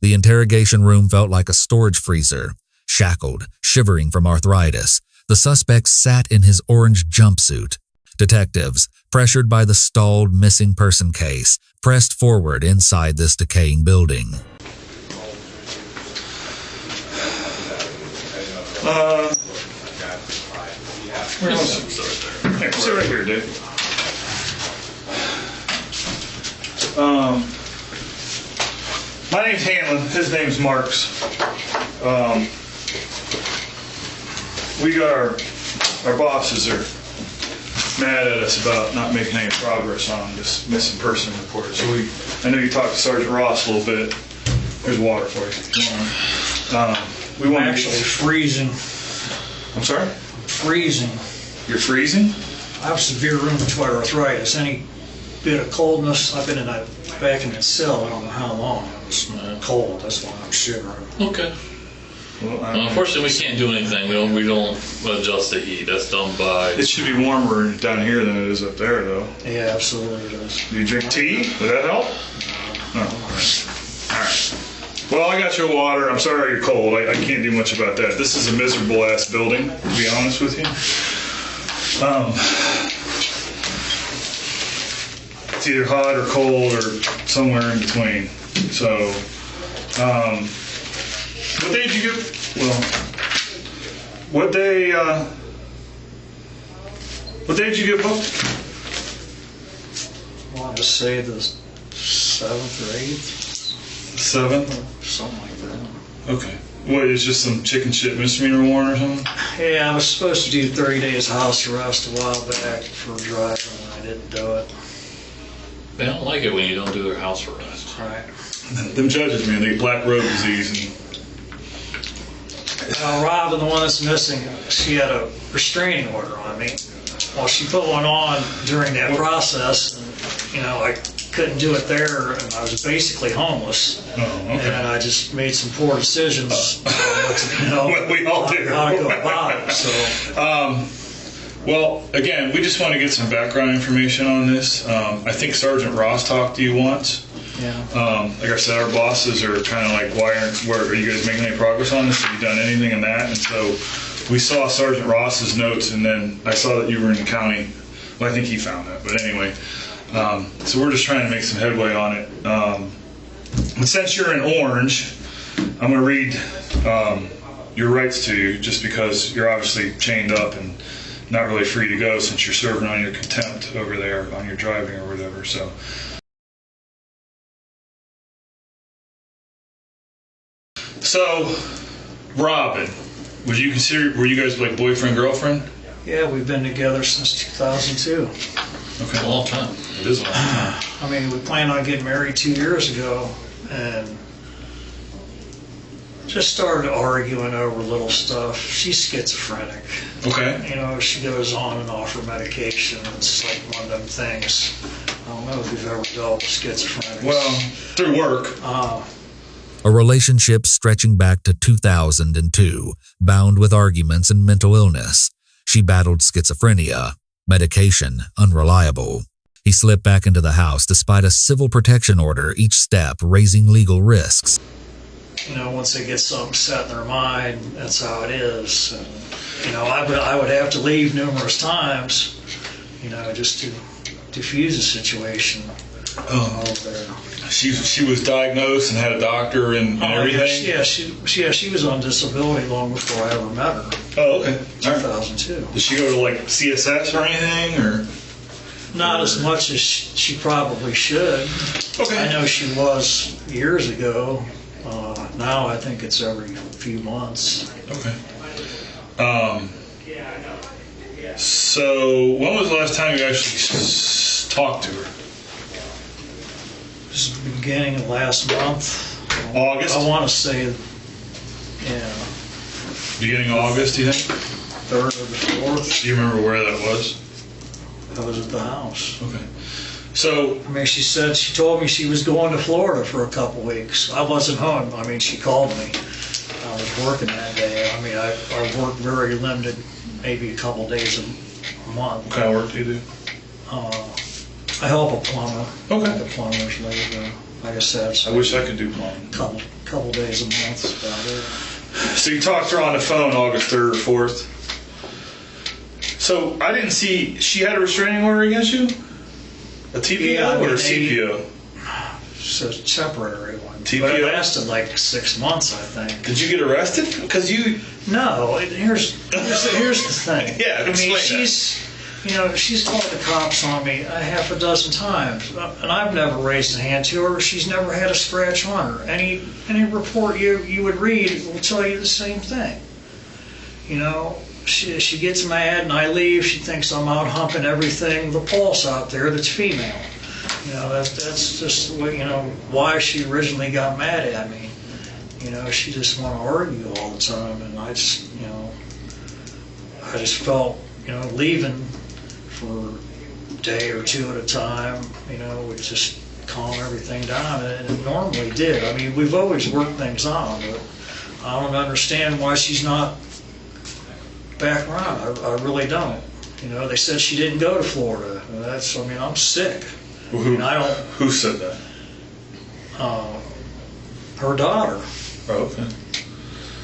The interrogation room felt like a storage freezer. Shackled, shivering from arthritis, the suspect sat in his orange jumpsuit. Detectives, pressured by the stalled missing person case, pressed forward inside this decaying building. Sit right here, dude. My name's Hanlon. His name's Marks. We got our bosses are mad at us about not making any progress on this missing person report. So I know you talked to Sergeant Ross a little bit. There's water for you. I'm actually freezing. I'm sorry? Freezing. You're freezing? I have severe rheumatoid arthritis. Any bit of coldness, I've been back in that cell, I don't know how long. It's cold, that's why I'm shivering. Okay. Well, unfortunately, we can't do anything. We don't adjust the heat. That's done by. It should be warmer down here than it is up there, though. Yeah, absolutely it is. Do you drink tea? Would that help? No. All right. Well, I got your water. I'm sorry you're cold. I can't do much about that. This is a miserable ass building, to be honest with you. It's either hot or cold or somewhere in between. So, what day did you get? Well, what day did you get booked? I want to say the 7th or 8th. 7th? Something like that. Okay. What, it's just some chicken shit misdemeanor warrant or something? Yeah, I was supposed to do 30 days house arrest a while back for driving, and I didn't do it. They don't like it when you don't do their house arrest. Right. Them judges, man, they get black road disease. Robin, the one that's missing, she had a restraining order on me. Well, she put one on during that process, and, I couldn't do it there, and I was basically homeless. Oh, okay. And I just made some poor decisions. Well, we all do. How to go about it. So. Well, again, we just want to get some background information on this. I think Sergeant Ross talked to you once. Yeah. Like I said, our bosses are kind of like, are you guys making any progress on this? Have you done anything in that? And so we saw Sergeant Ross's notes, and then I saw that you were in the county. Well, I think he found that, but anyway. So we're just trying to make some headway on it. And since you're in orange, I'm going to read your rights to you, just because you're obviously chained up and not really free to go since you're serving on your contempt over there on your driving or whatever. So, Robin, were you guys like boyfriend, girlfriend? Yeah, we've been together since 2002. Okay. A long time. It is a long time. I mean, we planned on getting married 2 years ago, and just started arguing over little stuff. She's schizophrenic. Okay. She goes on and off her medication. It's like one of them things. I don't know if you've ever dealt with schizophrenics. Well, through work. A relationship stretching back to 2002, bound with arguments and mental illness. She battled schizophrenia, medication unreliable. He slipped back into the house despite a civil protection order, each step raising legal risks. Once they get something set in their mind, that's how it is. And, I would have to leave numerous times, just to diffuse the situation. She was diagnosed and had a doctor and everything? Yeah, she was on disability long before I ever met her. Oh, okay. 2002. Did she go to like CSS or anything, or? Not as much as she probably should. Okay. I know she was years ago. Now I think it's every few months. Okay. So when was the last time you actually talked to her? Just the beginning of last month. August? I want to say, yeah. Beginning of August, do you think? 3rd or the 4th. Do you remember where that was? I was at the house. Okay. So, I mean, she told me she was going to Florida for a couple weeks. I wasn't home. I mean, she called me. I was working that day. I mean, I work very limited, maybe a couple days a month. What kind of work do you do? I help a plumber. Okay. Like a plumber's labor. Like I said, I wish I could do plumbing. Couple a couple days a month is about it. So you talked to her on the phone August 3rd or 4th. So I didn't see, she had a restraining order against you? A TPO or a CPO? It's a temporary one. TPO? But it lasted like 6 months, I think. Did you get arrested? Because you... No, here's the thing. Yeah, I mean, explain she's called the cops on me a half a dozen times, and I've never raised a hand to her. She's never had a scratch on her. Any report you would read will tell you the same thing. You know, she gets mad and I leave. She thinks I'm out humping everything, the pulse out there that's female. You know, that's just why she originally got mad at me. You know, she just want to argue all the time, and I just felt, leaving for a day or two at a time, would just calm everything down, and it normally did. I mean, we've always worked things on, but I don't understand why she's not back around. I really don't. They said she didn't go to Florida. I'm sick. Who said that? Her daughter. Oh, okay.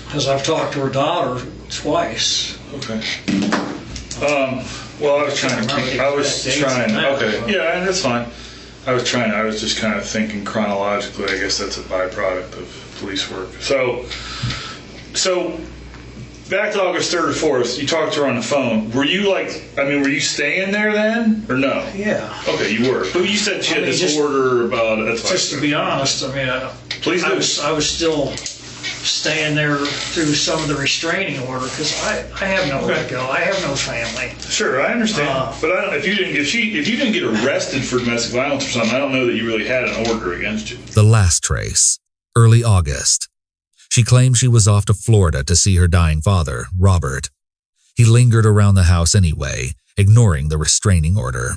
Because I've talked to her daughter twice. Okay. Well, I was trying. Okay, yeah, and that's fine. I was just kind of thinking chronologically. I guess that's a byproduct of police work. So back to August 3rd or 4th, you talked to her on the phone. Were you staying there then, or no? Yeah. Okay, you were. But you said she had this order about... Just to be honest, Please do. I was still staying there through some of the restraining order, because I have nowhere to go. I have no family. Sure, I understand. But I don't, if you didn't get arrested for domestic violence or something, I don't know that you really had an order against you. The last trace, early August. She claimed she was off to Florida to see her dying father, Robert. He lingered around the house anyway, ignoring the restraining order.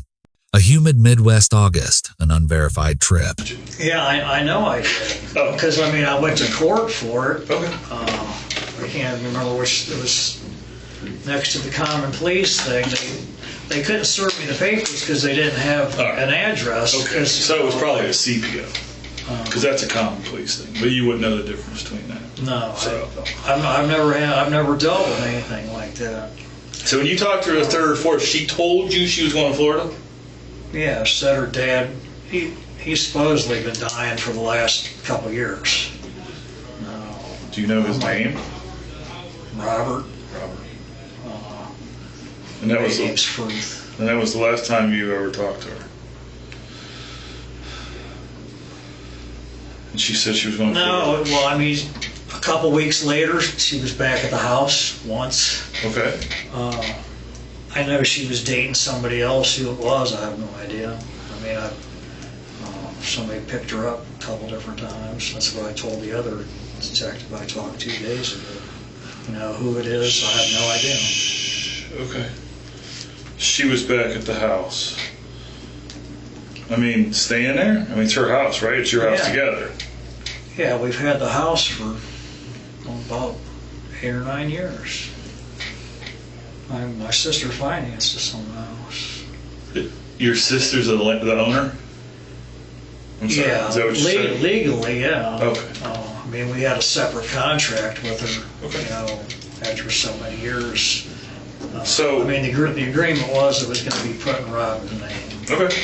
A humid Midwest August, an unverified trip. Yeah, I know I did. Because, I went to court for it. Okay. I can't remember which, it was next to the common police thing. They couldn't serve me the papers because they didn't have an address. Okay, so it was probably a CPO. Because that's a common police thing, but you wouldn't know the difference between that. No, I've never dealt with anything like that. So when you talked to her the 3rd or 4th, she told you she was going to Florida? Yeah, said her dad, he's supposedly been dying for the last couple of years. Do you know his name? Robert. And that was the last time you ever talked to her? And she said she was going to Florida? No, well, a couple weeks later, she was back at the house once. Okay. I know she was dating somebody else. Who it was, I have no idea. Somebody picked her up a couple different times. That's what I told the other detective I talked 2 days ago. Who it is, I have no idea. Okay. She was back at the house. Staying there? It's her house, right? It's your house together. Yeah, we've had the house for about 8 or 9 years. My sister financed us on the house. Your sister's the owner? I'm sorry. Yeah, is that what you said? legally, yeah. Okay. We had a separate contract with her, after so many years. The agreement was it was going to be put in Robin's name. Okay.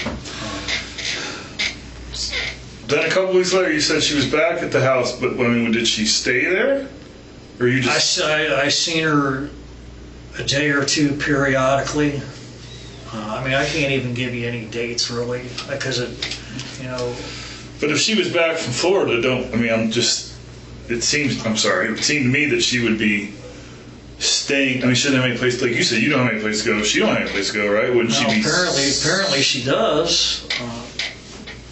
Then a couple weeks later, you said she was back at the house, but did she stay there? Or you just... I seen her a day or two periodically. I can't even give you any dates really, because But if she was back from Florida, it seemed to me that she would be staying. She doesn't have any place, like you said, you don't have any place to go. She don't have any place to go, right? Wouldn't she be? Apparently she does.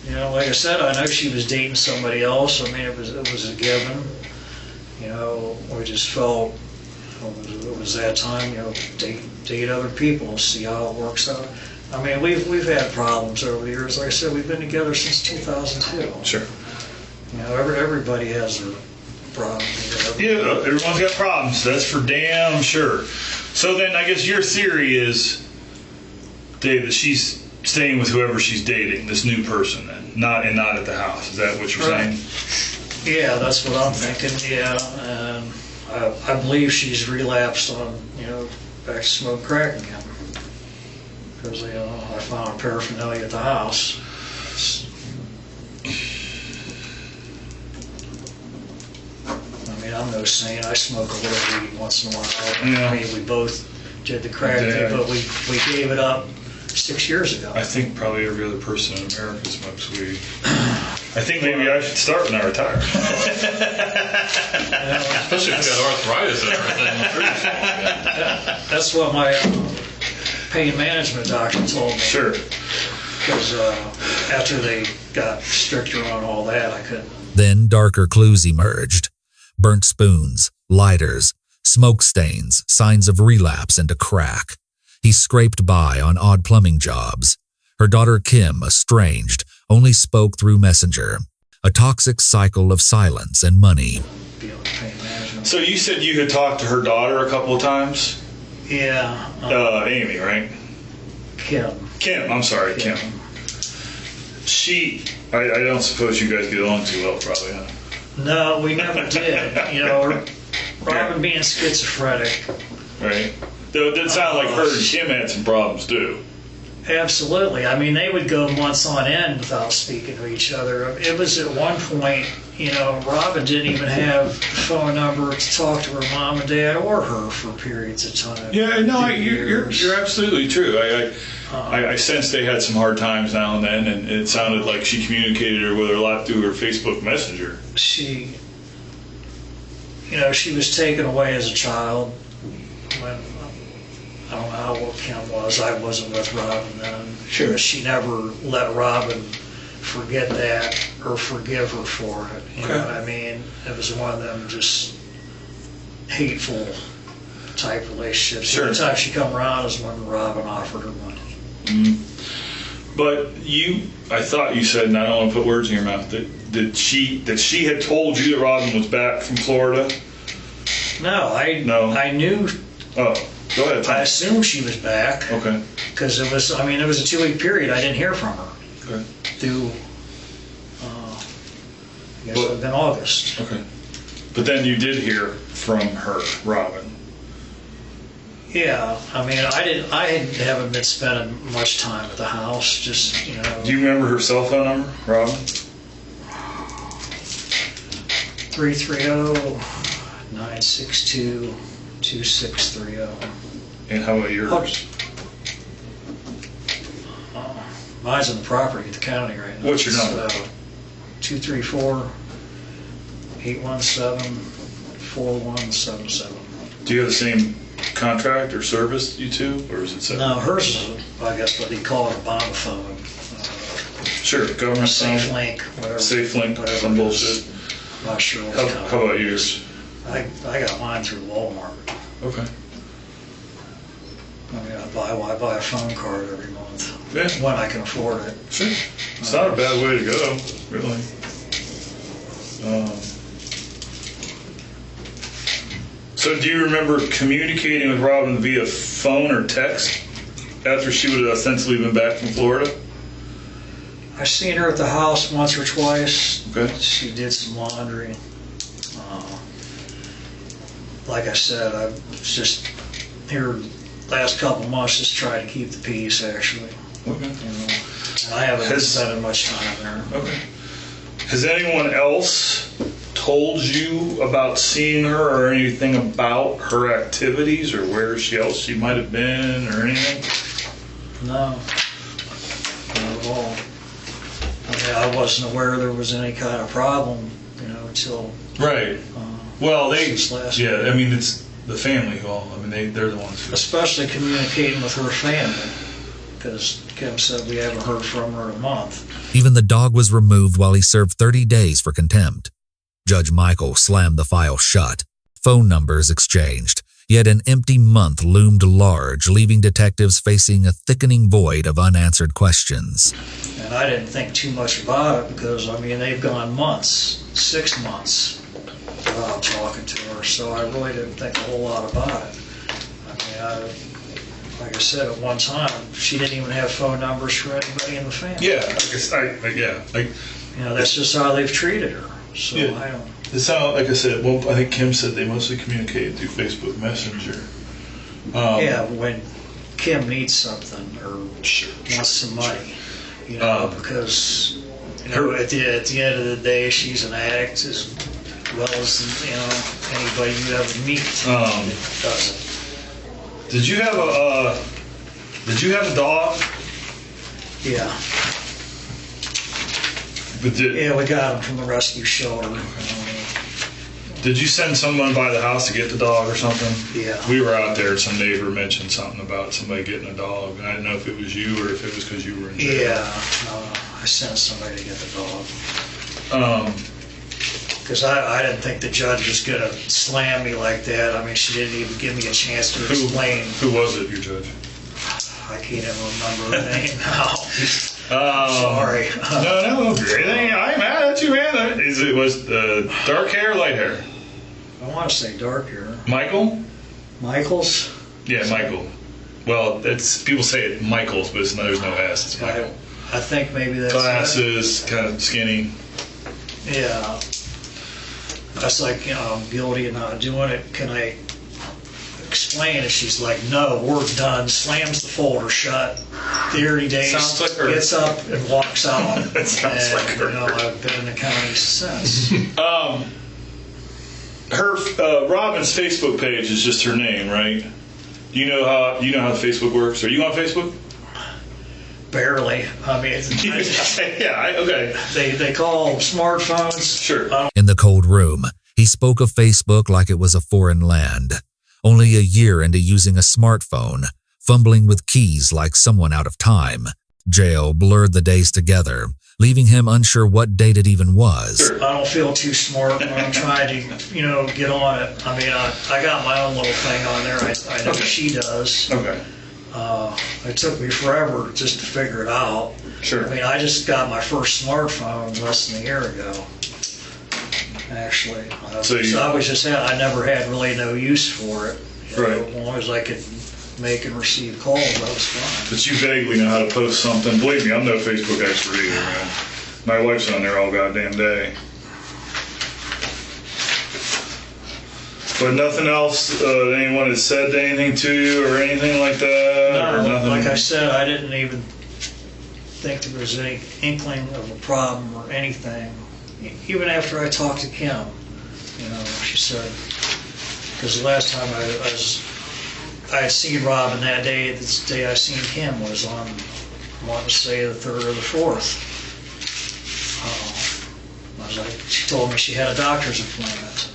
Like I said, I know she was dating somebody else. It was a given. We just felt it was that time. Date other people, see how it works out. We've had problems over the years. Like I said, we've been together since 2002. Sure. Everybody has their problems. Yeah, everyone's got problems. That's for damn sure. So then, I guess your theory is, Dave, that she's staying with whoever she's dating, this new person, then, not at the house. Is that what you're saying? Yeah, that's what I'm thinking, yeah. And I believe she's relapsed on, back to smoke crack again. Because, I found paraphernalia at the house. I mean, I'm no saint. I smoke a little weed once in a while. Yeah. I mean, we both did the crack Yeah. thing, but we gave it up 6 years ago. I think probably every other person in America smokes weed. I think maybe I should start when I retire. Especially if you got arthritis and everything. I'm sure you smoke, yeah. That's what my pain management doctor told me. Sure. Because after they got stricter on all that, I couldn't. Then darker clues emerged. Burnt spoons, lighters, smoke stains, signs of relapse into crack. He scraped by on odd plumbing jobs. Her daughter Kim, estranged, only spoke through Messenger. A toxic cycle of silence and money. Beyond pain management. So you said you had talked to her daughter a couple of times? Yeah. Amy, right? Kim. I'm sorry, Kim. I don't suppose you guys get along too well, probably, huh? No, we never did. Robin being schizophrenic. Right. Though it did sound like her and Kim had some problems, too. Absolutely. I mean, they would go months on end without speaking to each other. It was at one point, Robin didn't even have a phone number to talk to her mom and dad or her for periods of time. Yeah, no, you're absolutely true. I sensed they had some hard times now and then, and it sounded like she communicated with her a lot through her Facebook Messenger. She was taken away as a child when, I don't know how old Kim was. I wasn't with Robin then. Sure. She never let Robin forget that or forgive her for it. You know what I mean? It was one of them just hateful type relationships. Sure. The only time she come around is when Robin offered her money. Mm-hmm. But I thought you said, and I don't want to put words in your mouth, that she had told you that Robin was back from Florida? No. I knew. Oh, go ahead. I assumed she was back. Okay. Because it was a 2-week period I didn't hear from her. Okay. Through, it would have been August. Okay. But then you did hear from her, Robin. Yeah, I mean, I haven't been spending much time at the house, just, Do you remember her cell phone number, Robin? 330-962-2630. And how about yours? Mine's in the property at the county right now. What's your number? 234-817-4177. Do you have the same contract or service, you two, or is it separate? No, hers is, I guess, what they call it, a bomb phone. Sure, government Safe phone. Link, whatever. Safe Link, whatever some it is. bullshit. Not sure what How about yours? I got mine through Walmart. Okay. I mean, I buy a phone card every month Yeah. when I can afford it. Sure. It's not a bad way to go, really. So do you remember communicating with Robin via phone or text after she would have ostensibly been back from Florida? I seen her at the house once or twice. Okay. She did some laundry. Like I said, I was just here last couple of months just trying to keep the peace, actually. Okay. And I haven't been spending much time there. Okay. Has anyone else told you about seeing her or anything about her activities or where else she might have been or anything? No. Not at all. I mean, I wasn't aware there was any kind of problem, until Right. Well, since last yeah, year. I mean, it's the family who they're the ones who... Especially communicating with her family, because Kim said we haven't heard from her in a month. Even the dog was removed while he served 30 days for contempt. Judge Michael slammed the file shut. Phone numbers exchanged. Yet an empty month loomed large, leaving detectives facing a thickening void of unanswered questions. And I didn't think too much about it because, they've gone months, 6 months without talking to her, so I really didn't think a whole lot about it. Like I said, at one time, she didn't even have phone numbers for anybody in the family. Yeah, I guess, That's just how they've treated her. So Yeah. I don't. It sounded like I said. Well, I think Kim said they mostly communicated through Facebook Messenger. Yeah, when Kim needs something or wants some money, you know, because you know at the end of the day, she's an addict as well as you know anybody you ever meet doesn't. Did you have a dog? Yeah, But yeah, we got him from the rescue shelter. Did you send someone by the house to get the dog or something? Yeah. We were out there and some neighbor mentioned something about somebody getting a dog, and I didn't know if it was you or if it was because you were in jail. Yeah, I sent somebody to get the dog. Because I didn't think the judge was going to slam me like that. I mean, she didn't even give me a chance to explain. Who was it, your judge? I can't even remember the name now. Sorry. No, anything. I ain't mad at you, man. Was dark hair or light hair? I want to say dark hair. Michael? Michaels? Yeah, Michael. Well, it's people say it Michaels, but there's no S. It's Michael. I think maybe that's Glasses, kind of skinny. Yeah. That's like, you know, I'm guilty of not doing it. Can I explain it? She's like, no, we're done. Slams the folder shut. The early days, Sounds like her. gets up and walks out. That sounds like her. You know, I've been in the county since. Robin's Facebook page is just her name, right? You know how the Facebook works? Are you on Facebook? Barely. I mean, Okay. they call smartphones. Sure. In the cold room, he spoke of Facebook like it was a foreign land. Only a year into using a smartphone, fumbling with keys like someone out of time, jail blurred the days together, leaving him unsure what date it even was. I don't feel too smart when I'm trying to, you know, get on it. I mean, I got my own little thing on there. I know she does. Okay. It took me forever just to figure it out. Sure. I mean, I just got my first smartphone less than a year ago, actually. So I was just I never had really no use for it. You know, Right. as long as I could make and receive calls, that was fine. But you vaguely know how to post something. Believe me, I'm no Facebook expert either, man. My wife's on there all goddamn day. But nothing else anyone has said anything to you or anything like that? Or No, nothing? like I said, I didn't even think there was any inkling of a problem or anything. Even after I talked to Kim, you know, she said, because the last time I had seen Robin that day, this day I seen Kim was on, I want to say the 3rd or the 4th. I was like, she told me she had a doctor's appointment.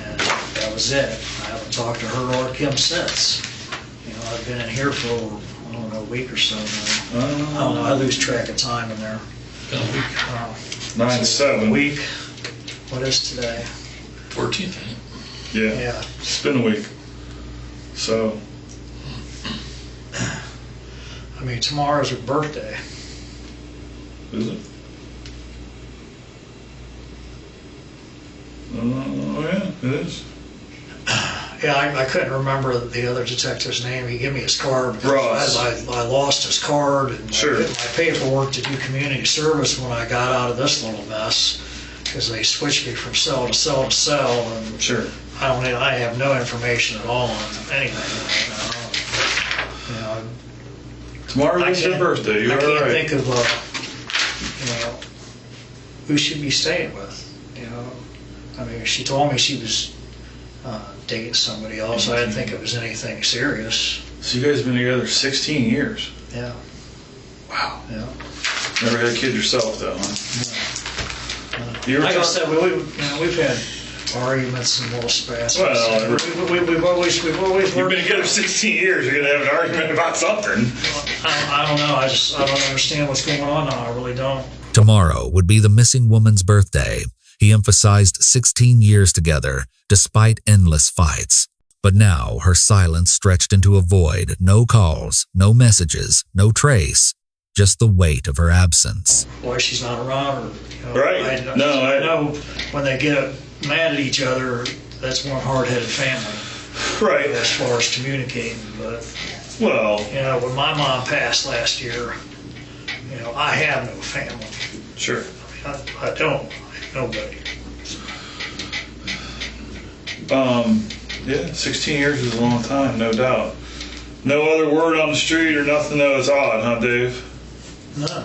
And that was it. I haven't talked to her or Kim since. You know, I've been in here for over, I don't know, a week or so now. I don't know, I lose track of time in there. Been a week. 9/7. A week. What is today? 14th, ain't it? Yeah. Yeah. It's been a week. So, I mean, tomorrow's her birthday. is it? Oh, yeah, it is. Yeah, I couldn't remember the other detective's name. He gave me his card. Ross. I lost his card and Sure. I did my paperwork to do community service when I got out of this little mess because they switched me from cell to cell to cell, and Sure. I have no information at all on anything. You know, Tomorrow I is your can't- birthday. You're I all can't right. think of you know, who she'd be staying with. You know, I mean, she told me she was dating somebody else. I didn't think it was anything serious. So you guys have been together 16 years. Yeah, Wow. yeah. Never had a kid yourself, though, huh? You were Like I talking- said, we've had arguments and little spats. Well, we've always You've worked. been together 16 years. You're gonna have an argument about something. I don't know. I don't understand what's going on now. I really don't. Tomorrow would be the missing woman's birthday. He emphasized 16 years together, despite endless fights. But now her silence stretched into a void, no calls, no messages, no trace, just the weight of her absence. Why she's not around, or you know, Right. I No, know when they get mad at each other, that's one hard-headed family Right. as far as communicating. But Well, you know, when my mom passed last year, you know, I have no family. sure. I don't. Nobody. Yeah, 16 years is a long time, no doubt. No other word on the street or nothing that was odd, huh, Dave? No. All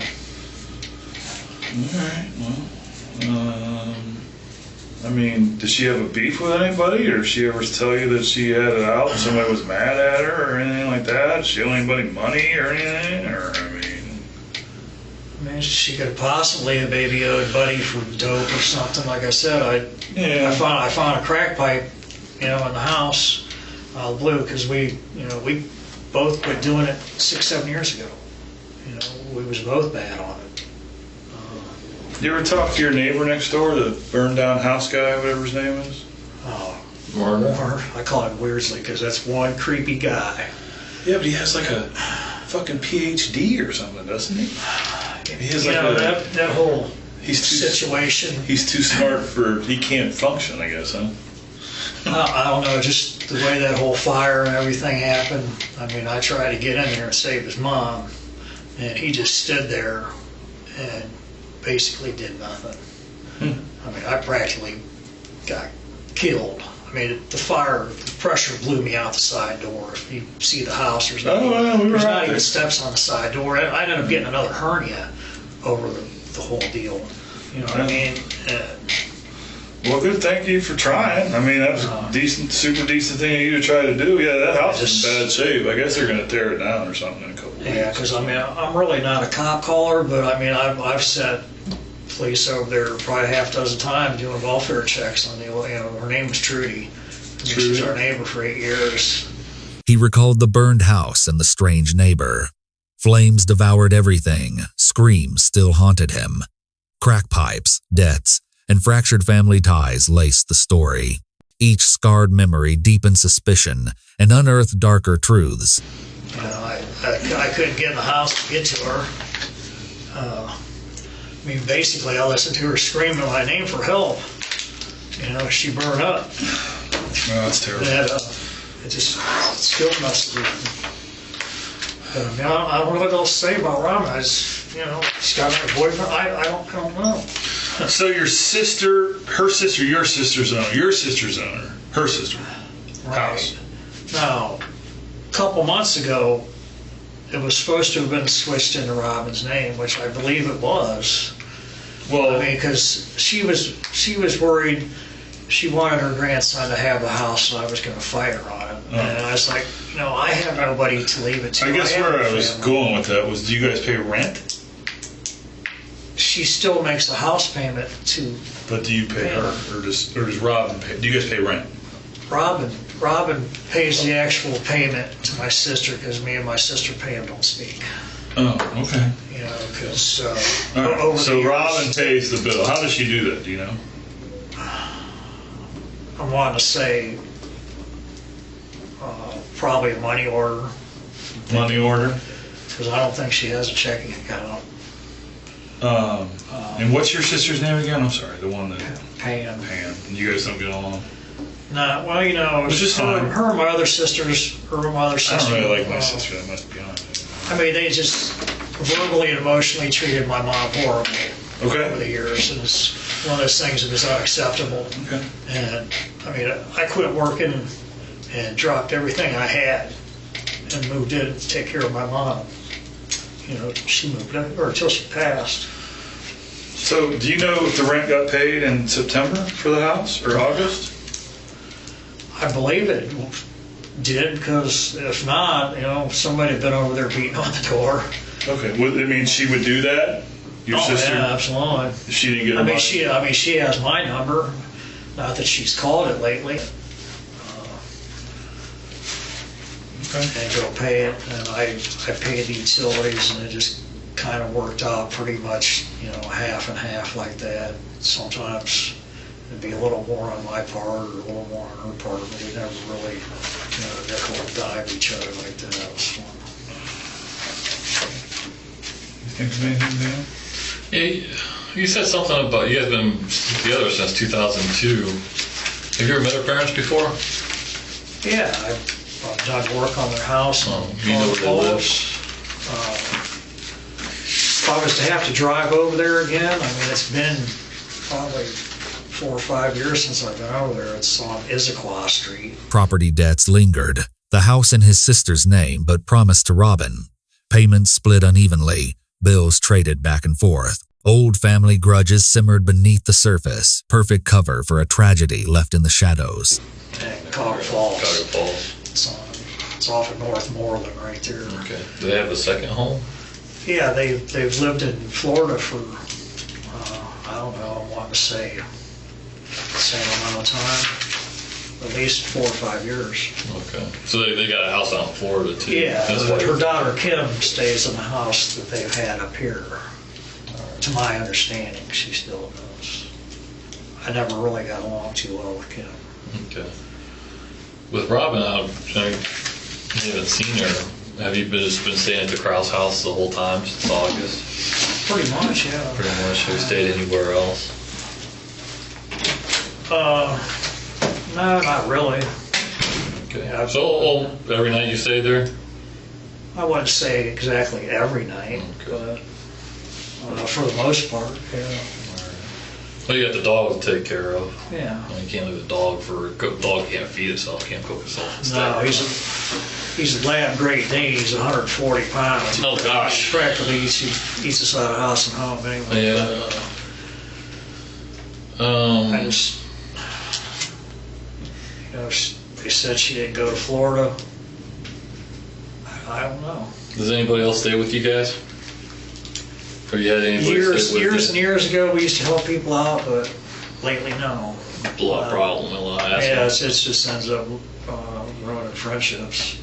right, well, I mean, did she have a beef with anybody, or did she ever tell you that she had it out and somebody was mad at her or anything like that? Did she owe anybody money or anything, or, I mean, She could possibly have maybe owed Buddy for dope or something. Like I said, I found a crack pipe, in the house, blue, because we both quit doing it 6-7 years ago. We was both bad on it. you ever talk to your neighbor next door, the burned down house guy, whatever his name is? Warner. I call him Weirsley because that's one creepy guy. Yeah, but he has like a fucking PhD or something, doesn't he? He has that whole he's too, situation. He's too smart he can't function, I guess, huh? I don't know, just the way that whole fire and everything happened. I tried to get in there and save his mom, and he just stood there and basically did nothing. I practically got killed. The pressure blew me out the side door. If you see the house, there's not even steps on the side door. I ended up getting another hernia over the whole deal. You know what I mean? Well, good. Thank you for trying. That was a decent, super decent thing of you to try to do. Yeah, that house is in bad shape. I guess they're going to tear it down or something in a couple of weeks. Yeah, because I'm really not a cop caller, but I've sent police over there probably half dozen times doing welfare checks on her name was Trudy. She's our neighbor for 8 years. He recalled the burned house and the strange neighbor. Flames devoured everything. Screams still haunted him. Crack pipes, debts, and fractured family ties laced the story. Each scarred memory deepened suspicion and unearthed darker truths. I couldn't get in the house to get to her. Basically, I listened to her screaming my name for help. She burned up. Oh, that's terrible. And, it still messes with me. But I don't know what else to say about Rama. She's got a boyfriend. I don't know. So your sister, her sister, your sister's owner, her sister, house. Now, a couple months ago, it was supposed to have been switched into Robin's name, which I believe it was. Well, because she was worried. She wanted her grandson to have the house, and I was going to fight her on it. And I was like, I have nobody to leave it to. I guess where I was going with that was, do you guys pay rent? She still makes the house payment to. But do you pay her, or does Robin pay? Do you guys pay rent? Robin pays the actual payment to my sister because me and my sister Pam don't speak. Oh, okay. Because so Robin pays the bill. How does she do that? Do you know? I want to say probably a money order. Money order? Because I don't think she has a checking account. And what's your sister's name again? I'm sorry, the one that... Pam. And you guys don't get along? No, well, Which is fine. Her and my other sisters, I don't really like my sister, that must be honest. They just verbally and emotionally treated my mom horribly over the years, and it's one of those things that is unacceptable. Okay. And I quit working and dropped everything I had and moved in to take care of my mom. She moved in, or until she passed. So, do you know if the rent got paid in September for the house, or August? I believe it did, because if not, somebody had been over there beating on the door. Okay, well, she would do that? Your sister? Yeah, absolutely. If she didn't get her money? She has my number. Not that she's called it lately. And go pay it, and I paid the utilities, and it just kind of worked out pretty much, half and half like that. Sometimes it'd be a little more on my part or a little more on her part, but we never really, nickel and dime each other like that. So. You think of anything, Dan? Yeah, you said something about you guys been together since 2002. Have you ever met her parents before? Yeah, I've done work on their house. You know where they live? If I was to have to drive over there again, it's been probably 4 or 5 years since I've been over there. It's on Issaquah Street. Property debts lingered, the house in his sister's name but promised to Robin. Payments split unevenly, bills traded back and forth. Old family grudges simmered beneath the surface, perfect cover for a tragedy left in the shadows. And Cotter Falls. Cotter Falls. It's off of Northmoreland right there. Okay. Do they have a second home? Yeah, they've lived in Florida for, I don't know, I want to say the same amount of time, at least 4 or 5 years. Okay. So they got a house out in Florida too? Yeah, That's why her daughter Kim stays in the house that they've had up here. To my understanding, she still does. I never really got along too well with Kim. Okay. With Robin, I haven't seen her. Have you just been staying at the Krause house the whole time since August? Pretty much, yeah. Pretty much. Have you stayed anywhere else? No, not really. Okay. Yeah, So every night you stay there? I wouldn't say exactly every night, Okay. but for the most part, yeah. Well, you got the dog to take care of. Yeah. You can't leave the dog dog can't feed itself, can't cook itself. No, he's a lab Great Dane. He's 140 pounds. Oh, gosh. He practically eats us out of house and home anyway. Yeah. But, I just, they said she didn't go to Florida. I don't know. Does anybody else stay with you guys? Or you had anybody Years stay with and you? years ago, we used to help people out, but lately, no. Blood problem, a lot of asthma. Yeah, it just ends up ruining friendships.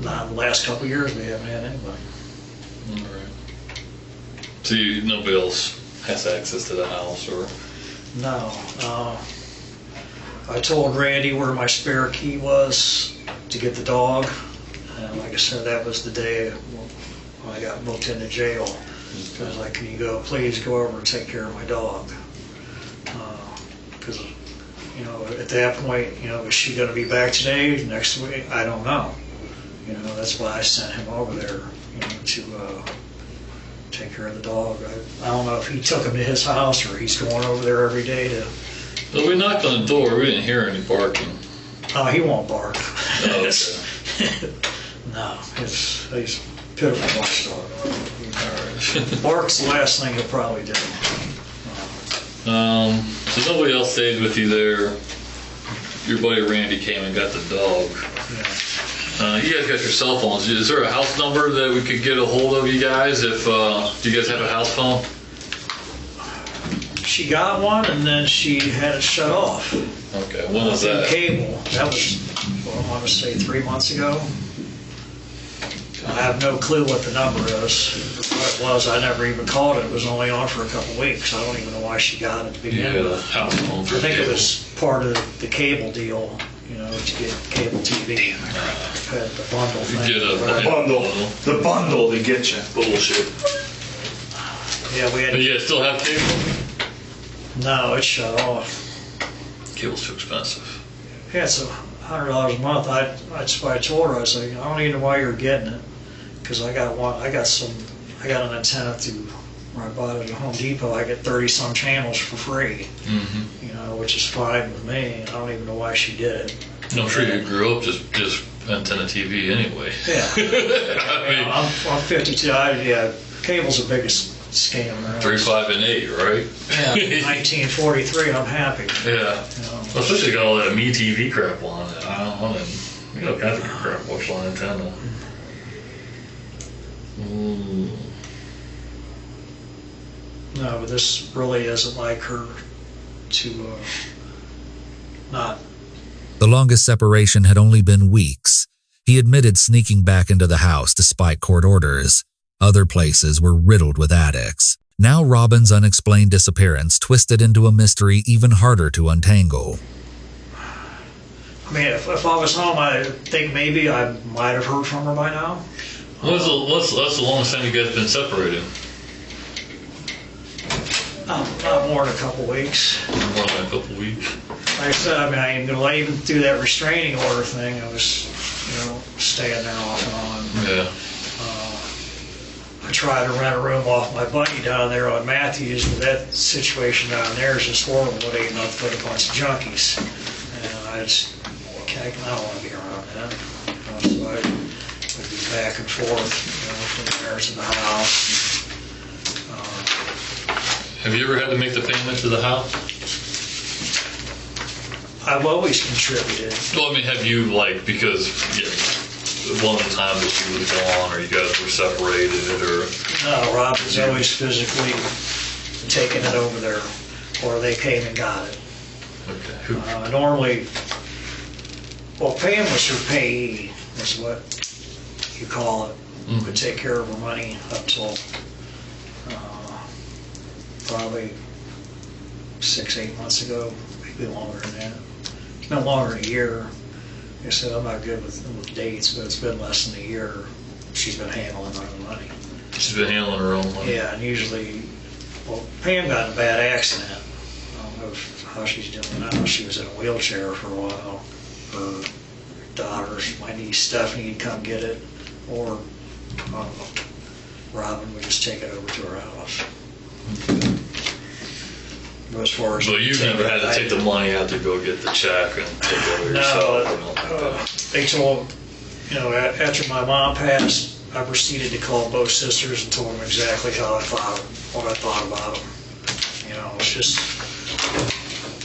Not in the last couple of years, we haven't had anybody. All right. So nobody else has access to the house, or? No. I told Randy where my spare key was to get the dog. And like I said, that was the day when I got booked into jail. I was like, can you please go over and take care of my dog? Because, at that point, is she going to be back today, next week? I don't know. That's why I sent him over there, to take care of the dog. I don't know if he took him to his house or he's going over there every day to... Well, we knocked on the door. We didn't hear any barking. Oh, he won't bark. Oh, okay. No, he's a pitiful watchdog. Bark's the last thing he'll probably do. So nobody else stayed with you there. Your buddy Randy came and got the dog. Yeah. You guys got your cell phones. Is there a house number that we could get a hold of you guys? Do you guys have a house phone? She got one and then she had it shut off. Okay, when was that? Cable. That was, I want to say 3 months ago. I have no clue what the number is. What it was, I never even called it. It was only on for a couple of weeks. I don't even know why she got it to begin with. House phone for I think cable. it was part of the cable deal, to get cable TV. Had the bundle thing. Get a Right. The bundle to get you. Bullshit. Yeah, we had. But you guys still have cable? No, it's shut off. Cable's too expensive. Yeah, it's $100 a month. That's why I told her. I was like, I don't even know why you're getting it, because I got an antenna through where I bought it at Home Depot. I get 30-some channels for free. Mm-hmm. Which is fine with me. I don't even know why she did it. I'm sure you grew up just antenna TV anyway. Yeah. I mean, I'm 52. Cable's the biggest scam around. 3, 5, and 8, right? Yeah, 1943. I'm happy. Yeah. Well, especially got all that Me TV crap on it. I don't want to. All kinds of crap watched on antenna. No, but this really isn't like her to not. The longest separation had only been weeks. He admitted sneaking back into the house despite court orders. Other places were riddled with addicts. Now Robin's unexplained disappearance twisted into a mystery even harder to untangle. I mean, if I was home, I think maybe I might have heard from her by now. What's the longest time you guys been separated? Not more than a couple weeks. More than a couple weeks. Like I said, I even through that restraining order thing, I was, staying there off and on. Yeah. I try to rent a room off my buddy down there on Matthews, but that situation down there is just horrible. It ain't nothing but a bunch of junkies. And I just, I don't want to be around that. So I would be back and forth, from there to the house. Have you ever had to make the family to the house? I've always contributed. Well, I mean, have you, like, because one of the times that she was gone or you guys were separated or... No, Rob was always physically taking it over there, or they came and got it. Okay. Normally, well, Pam was her payee, is what you call it. Mm-hmm. Would take care of her money up till probably 6-8 months ago, maybe longer than that. No longer than a year. I said, I'm not good with dates, but it's been less than a year she's been handling our money. She's been handling her own money? Yeah, and usually, well, Pam got in a bad accident. I don't know how she's doing now. She was in a wheelchair for a while. Her daughters, my niece Stephanie, would come get it, or Robin would just take it over to her house. As far as so you've never had to take the money out to go get the check and take it over yourself? Or nothing like that? They told, after my mom passed, I proceeded to call both sisters and told them exactly how I thought, what I thought about them. It's just,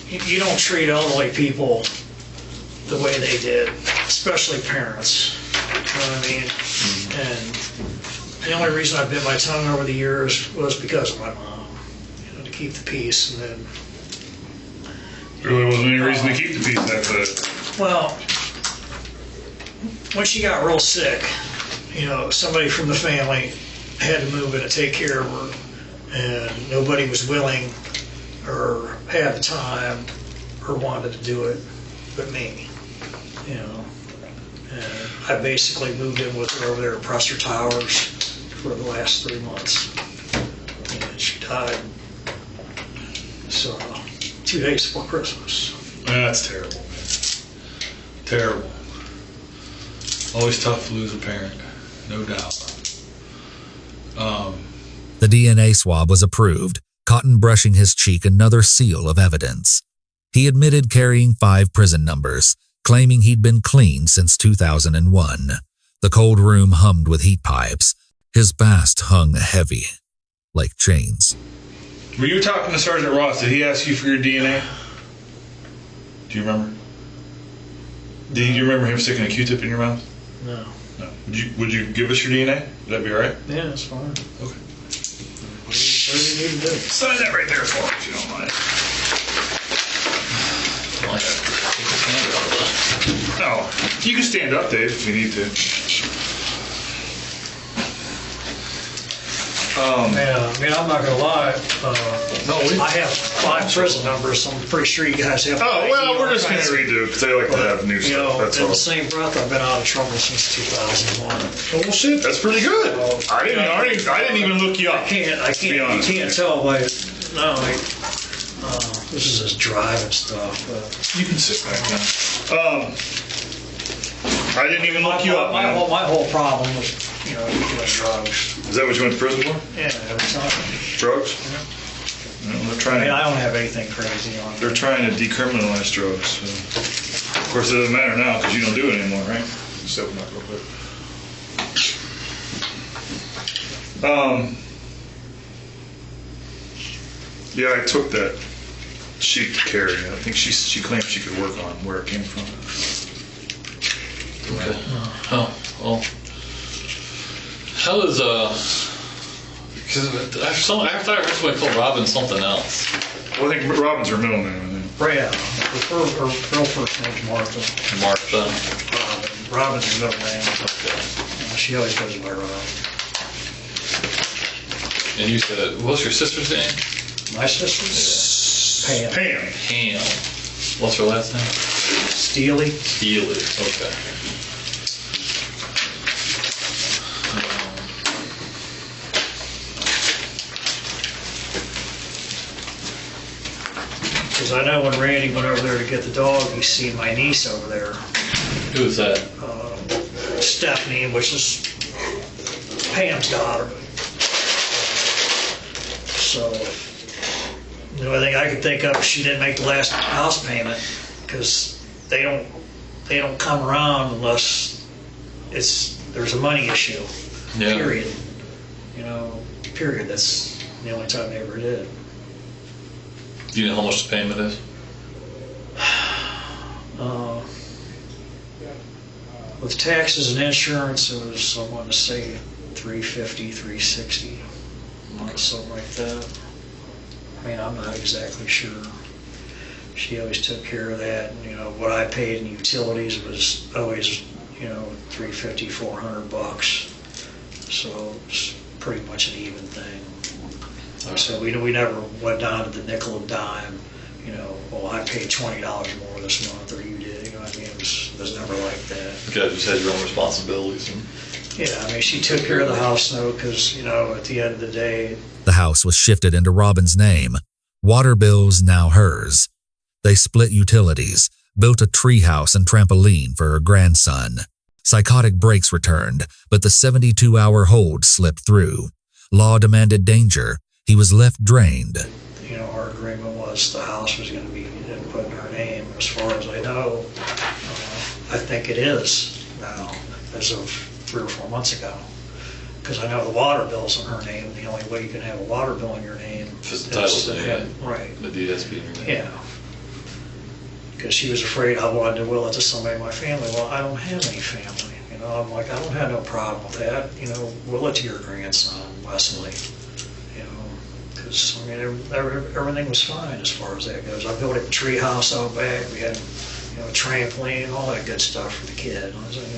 you don't treat elderly people the way they did, especially parents. You know what I mean? Mm-hmm. And the only reason I bit my tongue over the years was because of my mom. Keep the peace, and then... There really wasn't any reason to keep the peace after that. Well, when she got real sick, somebody from the family had to move in to take care of her, and nobody was willing or had the time or wanted to do it but me, And I basically moved in with her over there at Presser Towers for the last 3 months, and she died. So, 2 days before Christmas. That's terrible, man. Terrible. Always tough to lose a parent, no doubt. The DNA swab was approved, Cotton brushing his cheek another seal of evidence. He admitted carrying 5 prison numbers, claiming he'd been clean since 2001. The cold room hummed with heat pipes. His past hung heavy, like chains. Were you talking to Sergeant Ross? Did he ask you for your DNA? Do you remember? Did you remember him sticking a Q-tip in your mouth? No. No. Would you give us your DNA? Would that be all right? Yeah, that's fine. Okay. What do you need to do? Sign that right there for me, if you don't mind. Well, I gotta take his hand out of that. No, you can stand up, Dave, if you need to. Yeah, I'm not gonna lie. I have 5 prison numbers, so I'm pretty sure you guys have. Oh, well, we're just gonna redo it because they like to have new stuff. That's in all. the same breath, I've been out of trouble since 2001. Oh, well, shit, that's pretty good. I didn't even look you up. You can't tell by. No, this is just driving stuff. You can sit back now. I didn't even look you up, man. My whole problem was, doing drugs. Is that what you went to prison for? Yeah, every time. Drugs? Yeah. No, they're trying. I don't have anything crazy on me. They're trying to decriminalize drugs. So. Of course, it doesn't matter now because you don't do it anymore, right? Just open up real quick. Yeah, I took that sheet to Carrie. I think she claimed she could work on where it came from. Okay. Oh, well. How does, because after I heard somebody call Robin something else. Well, I think Robin's her middle name, I think. Yeah, her real first name's Martha. Martha. Robin's her middle name. Okay. She always goes by Robin. And you said, what's your sister's name? My sister's? Pam. Pam. What's her last name? Steely. Steely. Okay. Because I know when Randy went over there to get the dog, he seen my niece over there. Who is that? Stephanie, which is Pam's daughter. So the only thing I could think of is she didn't make the last house payment, because they don't come around unless there's a money issue. Yeah. Period. Period. That's the only time they ever did. Do you know how much the payment is? With taxes and insurance, it was, I want to say, $350, $360, something like that. I mean, I'm not exactly sure. She always took care of that. And, what I paid in utilities was always, $350, $400. So it's pretty much an even thing. So we never went down to the nickel and dime. Well, I paid $20 more this month, or you did. I mean, it was never like that. You guys just had your own responsibilities. Yeah, I mean, she took care of the house note because, at the end of the day. The house was shifted into Robin's name. Water bills now hers. They split utilities, built a treehouse and trampoline for her grandson. Psychotic breaks returned, but the 72-hour hold slipped through. Law demanded danger. He was left drained. Our agreement was the house was going to be put in her name. As far as I know, I think it is now, as of 3 or 4 months ago. Because I know the water bill's in her name. The only way you can have a water bill in your name is the title's in your name. Right. The DSP in your name. Yeah. Because she was afraid I wanted to will it to somebody in my family. Well, I don't have any family. I'm like, I don't have no problem with that. Will it to your grandson, Wesley. Because, I mean, everything was fine as far as that goes. I built a tree house out back. We had, a trampoline, all that good stuff for the kid. I was like,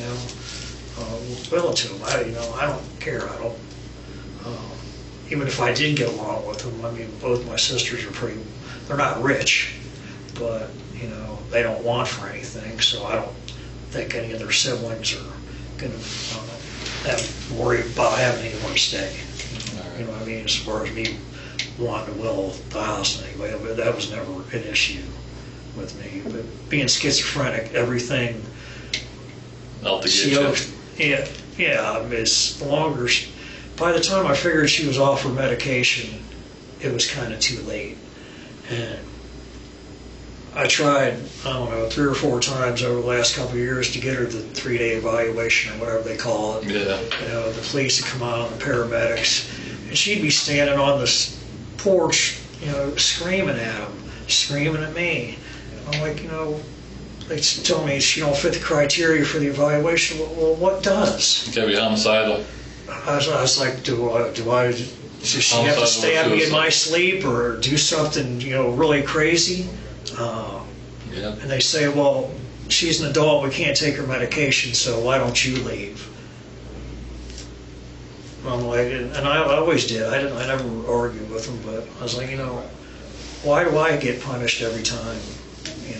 will it to him. I don't care. I don't, even if I did get along with them, I mean, both my sisters are they're not rich, but, they don't want for anything, so I don't think any of their siblings are going to worry about having anywhere to stay. You know what I mean? As far as me wanting to will the house anyway, but that was never an issue with me. But being schizophrenic, everything. Out the gate. Yeah. It's longer. By the time I figured she was off her medication, it was kind of too late. And I tried, 3 or 4 times over the last couple of years to get her the 3-day evaluation or whatever they call it. Yeah. The police would come out, the paramedics, and she'd be standing on this porch, screaming at him, screaming at me. I'm like, they tell me she don't fit the criteria for the evaluation. Well, what does? You gotta be homicidal. I was like, does she have to stab me in my sleep or do something, really crazy? Yeah. And they say, well, she's an adult, we can't take her medication, so why don't you leave? I'm like, and I always did. I never argued with them, but I was like, why do I get punished every time,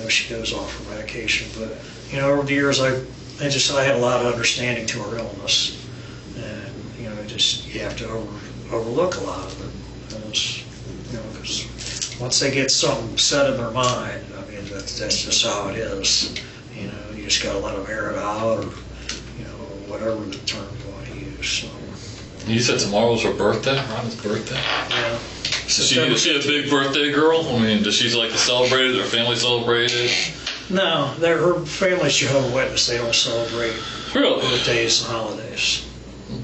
she goes off her medication? But, over the years, I had a lot of understanding to her illness. And, you have to overlook a lot of it. Because once they get something set in their mind, I mean, that's just how it is. You just got to let them air it out, or, whatever the term you want to use. So. You said tomorrow's her birthday, Robin's birthday? Yeah. Is she a big birthday girl? I mean, does she like to celebrate it? Her family celebrate it? No, her family's Jehovah's Witness. They don't celebrate birthdays and holidays.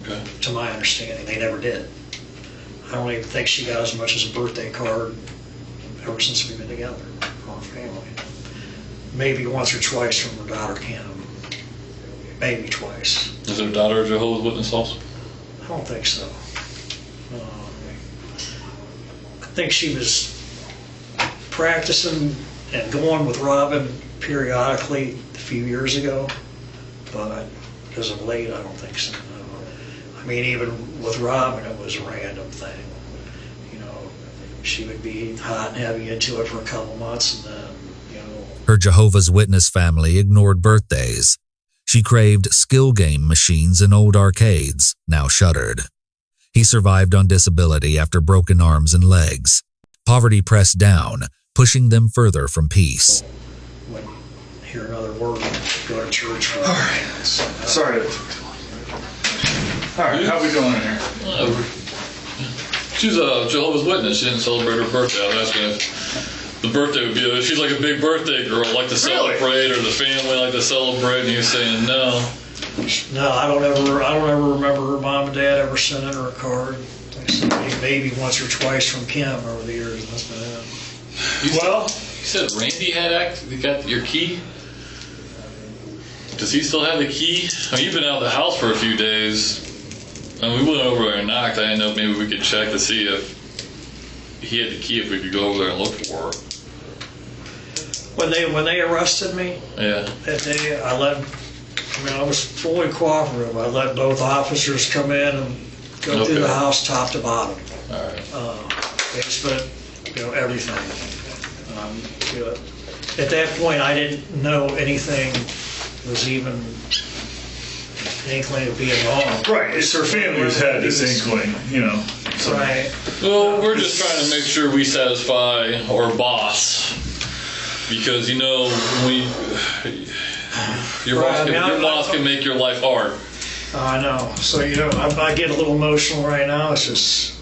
Okay. To my understanding, they never did. I don't even think she got as much as a birthday card ever since we've been together, our family. Maybe once or twice from her daughter, Kim. Maybe twice. Is her daughter a Jehovah's Witness also? I don't think so. I think she was practicing and going with Robin periodically a few years ago, but as of late, I don't think so. No. I mean, even with Robin, it was a random thing. She would be hot and heavy into it for a couple months, and then, Her Jehovah's Witness family ignored birthdays. She craved skill game machines in old arcades, now shuttered. He survived on disability after broken arms and legs. Poverty pressed down, pushing them further from peace. when you hear another word, go to church for Sorry. All right, how we doing in here? She's a Jehovah's Witness. She didn't celebrate her birthday. I was asking if the birthday would be. She's like a big birthday girl, like to celebrate, or the family like to celebrate. And he was saying no. No, I don't ever remember her mom and dad ever sending her a card. They sent maybe once or twice from Kim over the years. That's been it. You said Randy got your key. Does he still have the key? I mean, you've been out of the house for a few days. And we went over there and knocked. I didn't know if maybe we could check to see if he had the key, if we could go over there and look for her. When they arrested me, Yeah. that day, I was fully cooperative. I let both officers come in and go through the house top to bottom. All right. Basement, everything. At that point, I didn't know anything was even an inkling of being wrong. Right, it's her family who's had this inkling, So. Right. Well, we're just trying to make sure we satisfy our boss. Because, your boss can make your life hard. I know. So, I get a little emotional right now. It's just,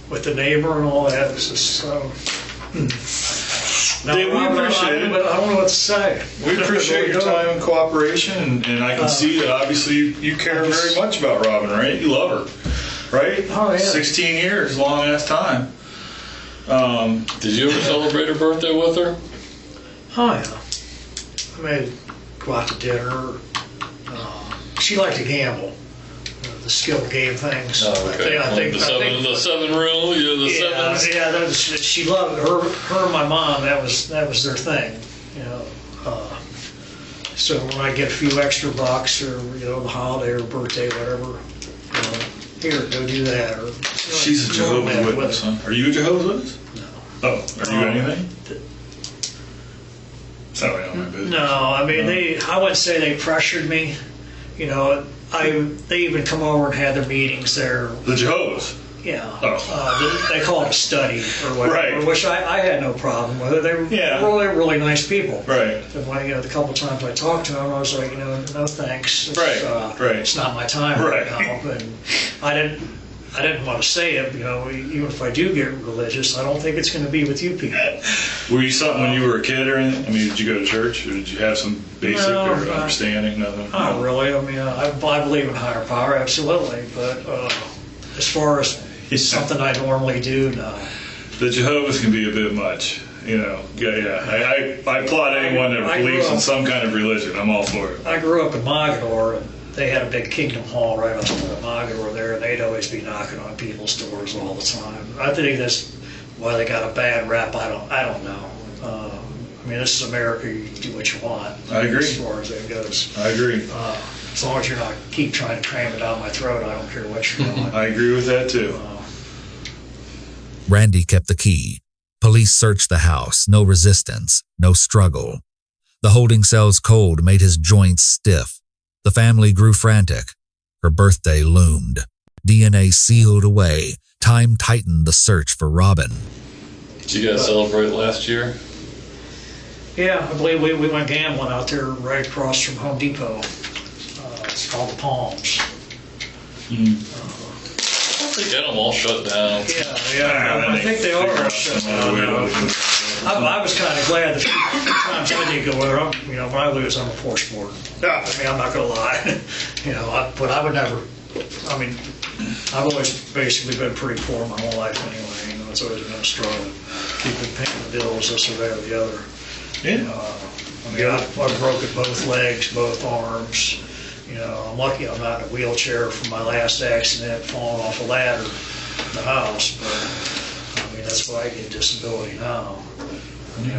with the neighbor and all that, it's just, no, Dave, we appreciate it. But I don't know what to say. We appreciate your time and cooperation, and I can see that obviously you care very much about Robin, right? You love her, right? Oh, yeah. 16 years, long ass time. Did you ever celebrate her birthday with her? Oh, yeah. I mean, go out to dinner. She liked to gamble. The skill game things. Oh, okay. The seven rule, sevens. Yeah, she loved her and my mom. That was their thing, So when I get a few extra bucks, or the holiday or birthday, whatever, here, go do that. Or She's a Jehovah's Witness, huh? Are you a Jehovah's Witness? No. Oh, are you anything? Sorry, on my business. No, I mean I wouldn't say they pressured me. They even come over and had their meetings there. The Jehovah's? Yeah. Oh. They call it a study or whatever, Right. which I had no problem with it. They were really, really nice people. Right. And when, the couple times I talked to them, I was like, no thanks. It's, Right. It's not my time Right. now. And I didn't want to say it, even if I do get religious, I don't think it's going to be with you people. Were you something when you were a kid or anything? I mean, did you go to church, or did you have some basic or understanding? Nothing? Not really. I mean, I believe in higher power, absolutely. But as far as something I normally do, no. The Jehovah's can be a bit much, Yeah. I applaud anyone that believes in some kind of religion. I'm all for it. I grew up in Mogador, and they had a big Kingdom Hall right off of Mogador there, and they'd always be knocking on people's doors all the time. I think that's why they got a bad rap. I don't know. I mean, this is America. You do what you want. I agree. As far as that goes. I agree. As long as you're not keep trying to cram it down my throat, I don't care what you're doing. I agree with that too. Randy kept the key. Police searched the house. No resistance. No struggle. The holding cell's cold made his joints stiff. The family grew frantic. Her birthday loomed. DNA sealed away. Time tightened the search for Robin. Did you guys celebrate last year? Yeah, I believe we went gambling out there right across from Home Depot. It's called the Palms. They get them all shut down. Yeah. I think they are all shut down now. I was kind of glad the few times I did go there. When I lose, I'm a poor sport. I mean, I'm not going to lie. But I would never. I mean, I've always basically been pretty poor my whole life anyway. It's always been a struggle, keeping paying the bills, this or that or the other. Yeah. I mean, I've broken both legs, both arms. I'm lucky I'm not in a wheelchair from my last accident, falling off a ladder in the house. But I mean, that's why I get disability now. I mean,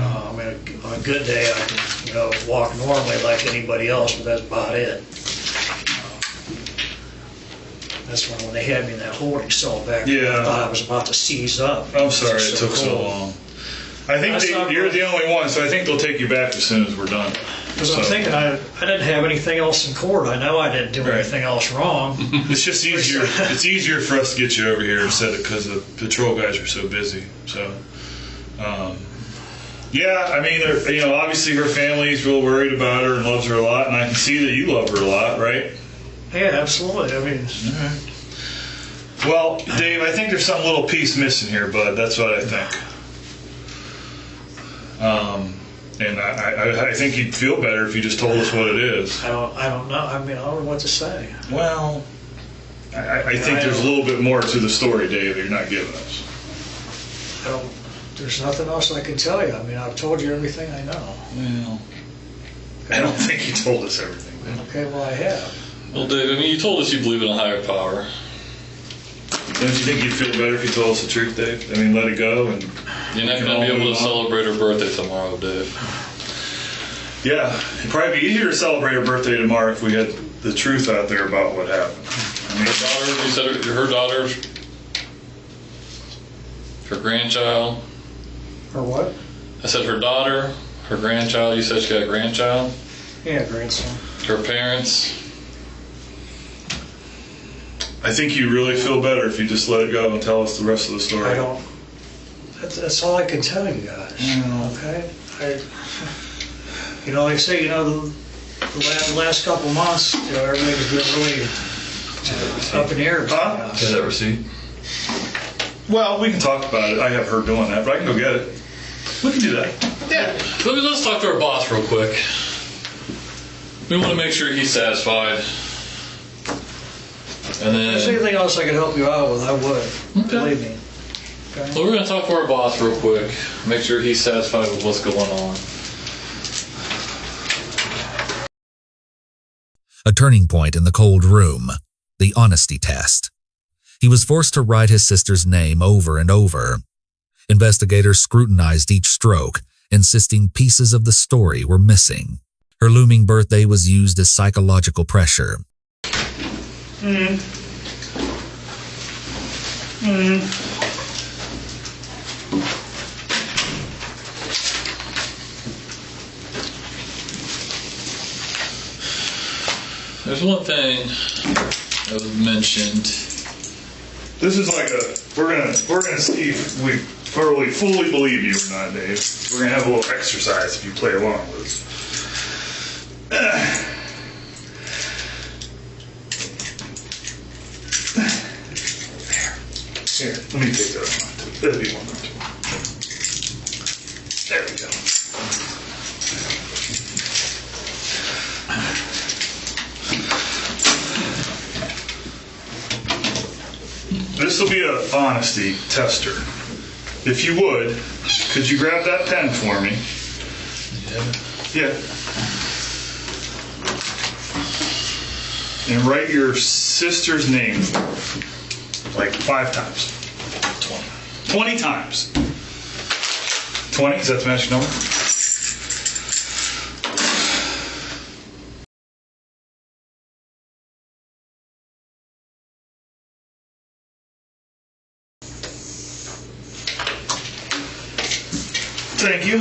on a good day, I can, walk normally like anybody else, but that's about it. That's when they had me in that holding cell back there. I thought I was about to seize up. I'm sorry it took so long. I think you're the only one, so I think they'll take you back as soon as we're done. Because I'm thinking I didn't have anything else in court. I know I didn't do anything else wrong. It's just easier. It's easier for us to get you over here instead of because the patrol guys are so busy. So, yeah, I mean, obviously her family's real worried about her and loves her a lot, and I can see that you love her a lot, right? Yeah, absolutely. I mean, Well, Dave, I think there's some little piece missing here, bud. That's what I think. And I think you'd feel better if you just told us what it is. I don't know. I mean, I don't know what to say. Well, I think there's a little bit more to the story, Dave, that you're not giving us. There's nothing else I can tell you. I mean, I've told you everything I know. Well, I don't think you told us everything, man. Okay, well, I have. Well, Dave, I mean, you told us you believe in a higher power. Don't you think you'd feel better if you told us the truth, Dave? I mean, let it go and... You're not going to be able to celebrate her birthday tomorrow, Dave. Yeah, it'd probably be easier to celebrate her birthday tomorrow if we had the truth out there about what happened. I mean, Her daughter, you said her daughter, her grandchild. Or what? I said her daughter, her grandchild. You said she got a grandchild. Yeah, grandson. Her parents. I think you really feel better if you just let it go and tell us the rest of the story. I don't. That's all I can tell you guys. Okay. Like I say, the last couple months, everything's been really up in the air. Huh? Get that receipt. Well, we can talk about it. I have her doing that, but I can go get it. We can do that. Yeah. Let's talk to our boss real quick. We want to make sure he's satisfied. And then... If there's anything else I can help you out with, I would. Okay. Believe me. Okay. So we're going to talk to our boss real quick. Make sure he's satisfied with what's going on. A turning point in the cold room, the honesty test. He was forced to write his sister's name over and over. Investigators scrutinized each stroke, insisting pieces of the story were missing. Her looming birthday was used as psychological pressure. There's one thing that was mentioned. This is like we're gonna see if we fully believe you or not, Dave. We're gonna have a little exercise if you play along with us. Here, let me take that one. That'd be one more. There we go. This will be an honesty tester. If you would, could you grab that pen for me? Yeah. And write your sister's name for her. Like 5 times. 20 times. 20? Is that the magic number? Thank you.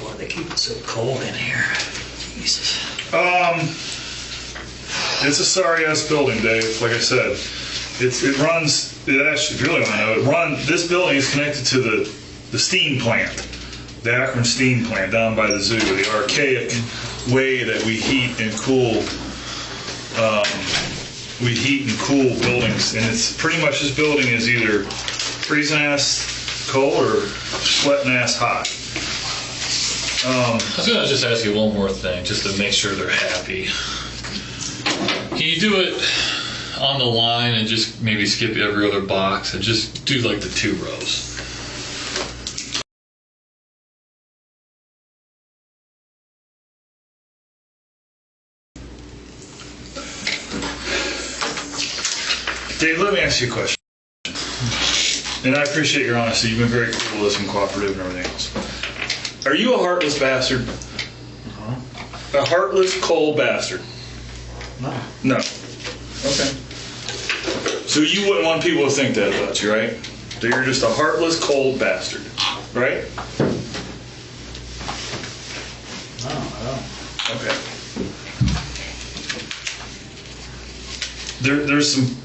Why they keep it so cold in here? Jesus. It's a sorry ass building, Dave. Like I said, it runs. It actually, if you really want to know, this building is connected to the steam plant, the Akron steam plant down by the zoo. The archaic way that we heat and cool. We heat and cool buildings, and it's pretty much this building is either freezing ass cold or sweating ass hot. I was going to just ask you one more thing, just to make sure they're happy. Can you do it on the line and just maybe skip every other box and just do like the 2 rows? Dave, let me ask you a question. And I appreciate your honesty. You've been very cool with us and cooperative and everything else. Are you a heartless bastard? a heartless, cold bastard? No. No. Okay. So you wouldn't want people to think that about you, right? That you're just a heartless, cold bastard, right? No, I don't. Okay. There's some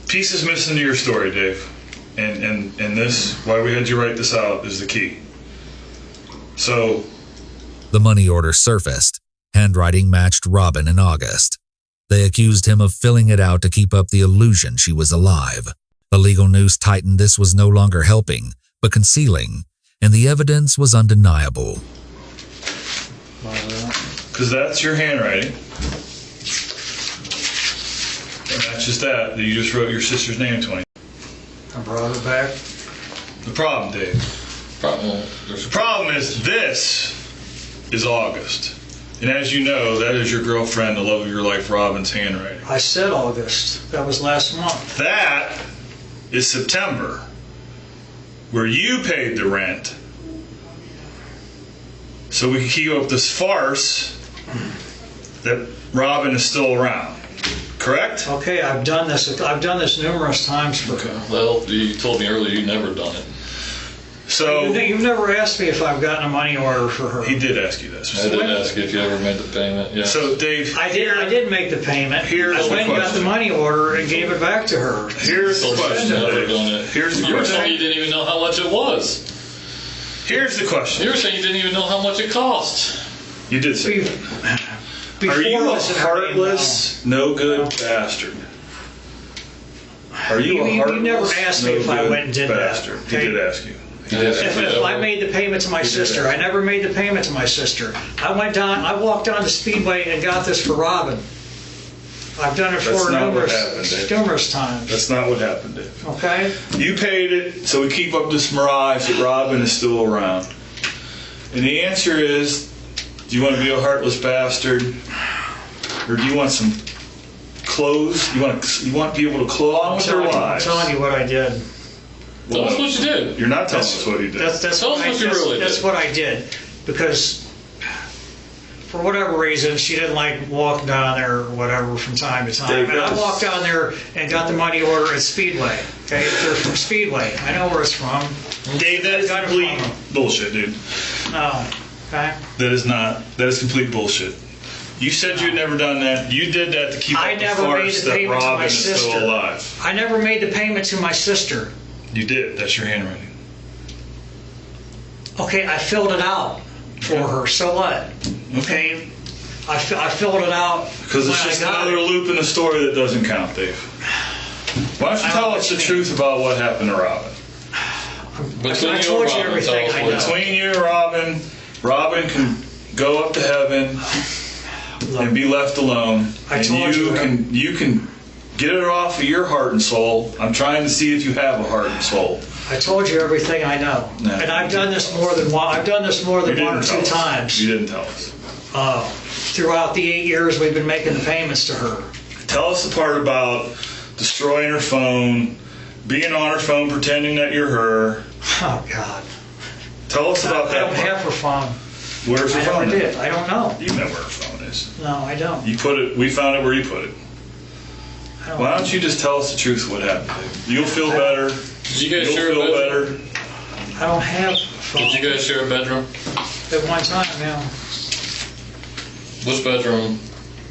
pieces missing to your story, Dave. And this, why we had you write this out, is the key. So, The money order surfaced. Handwriting matched Robin in August. They accused him of filling it out to keep up the illusion she was alive. The legal news tightened this was no longer helping, but concealing, and the evidence was undeniable. because that's your handwriting. And that's just that you just wrote your sister's name 20. I brought her back. The problem, Dave. The problem is this is August. And as you know, that is your girlfriend, the love of your life, Robin's handwriting. I said August. That was last month. That is September, where you paid the rent. So we can keep up this farce that Robin is still around. Correct? Okay, I've done this. I've done this numerous times for her. Well, you told me earlier you've never done it. So You've never asked me if I've gotten a money order for her. he did ask you this. I did ask you if you ever made the payment. Yeah. So Dave, I did make the payment. Here's I the went and got question. the money order and gave it back to her. here's the So she's question. never Dave. done it. Here's the You were saying question. you didn't even know how much it was. Here's the question. You were saying you didn't even know how much it cost. You did say. Before Are you a this and everything, heartless, no good bastard? Are you a You heartless, never asked me if I no-good went and did that, bastard? okay? He did ask you. He Yeah. did ask you. If I made the payment to my did sister, that. I never made the payment to my sister. I walked down to Speedway and got this for Robin. I've done it for That's her not what happened, Dave. numerous times. That's not what happened, Dave. Okay? You paid it, so we keep up this mirage that Robin is still around. And the answer is, do you want to be a heartless bastard? Or do you want some clothes? You want people to claw on with their I'm lives? telling you what I did. Tell us what you did. You're not telling us what you did. That's Tell us what you really That's did. what I did. Because for whatever reason, she didn't like walking down there or whatever from time to time. Dave, And I that's- walked down there and got the money order at Speedway. Okay? They're from Speedway. I know where it's from. Dave, that is Got it complete from them. bullshit, dude. No. Okay? That is complete bullshit. You said you'd never done that. You did that to keep I up the never made farce the that payment to Robin my is still sister. alive. I never made the payment to my sister. You did. That's your handwriting. Okay, I filled it out for her. So what? Okay? I filled it out Because it's when just I got another it. loop in the story that doesn't count, Dave. Why don't you I tell don't us the understand. truth about what happened to Robin? Between I you told and you Robin, everything tell us I what know. Between you and Robin, Robin can go up to heaven and be left alone. I And told you that. you can get it off of your heart and soul. I'm trying to see if you have a heart and soul. I told you everything I know, No, and I've you done didn't this tell more than one. I've done this more You than one or didn't two tell us. times You didn't tell us. throughout the 8 years we've been making the payments to her. Tell us the part about destroying her phone, being on her phone pretending that you're her. Oh God! Tell us about I that don't part. have her phone. Where's her I phone? never did. I don't know. You know where her phone is. No, I don't. You put it. We found it where you put it. I don't Why don't you just tell us the truth of what happened? Dave? You'll feel better. Did you guys You'll share a feel bedroom? better. I don't have a phone. Did you guys share a bedroom? At one time, yeah. Which bedroom?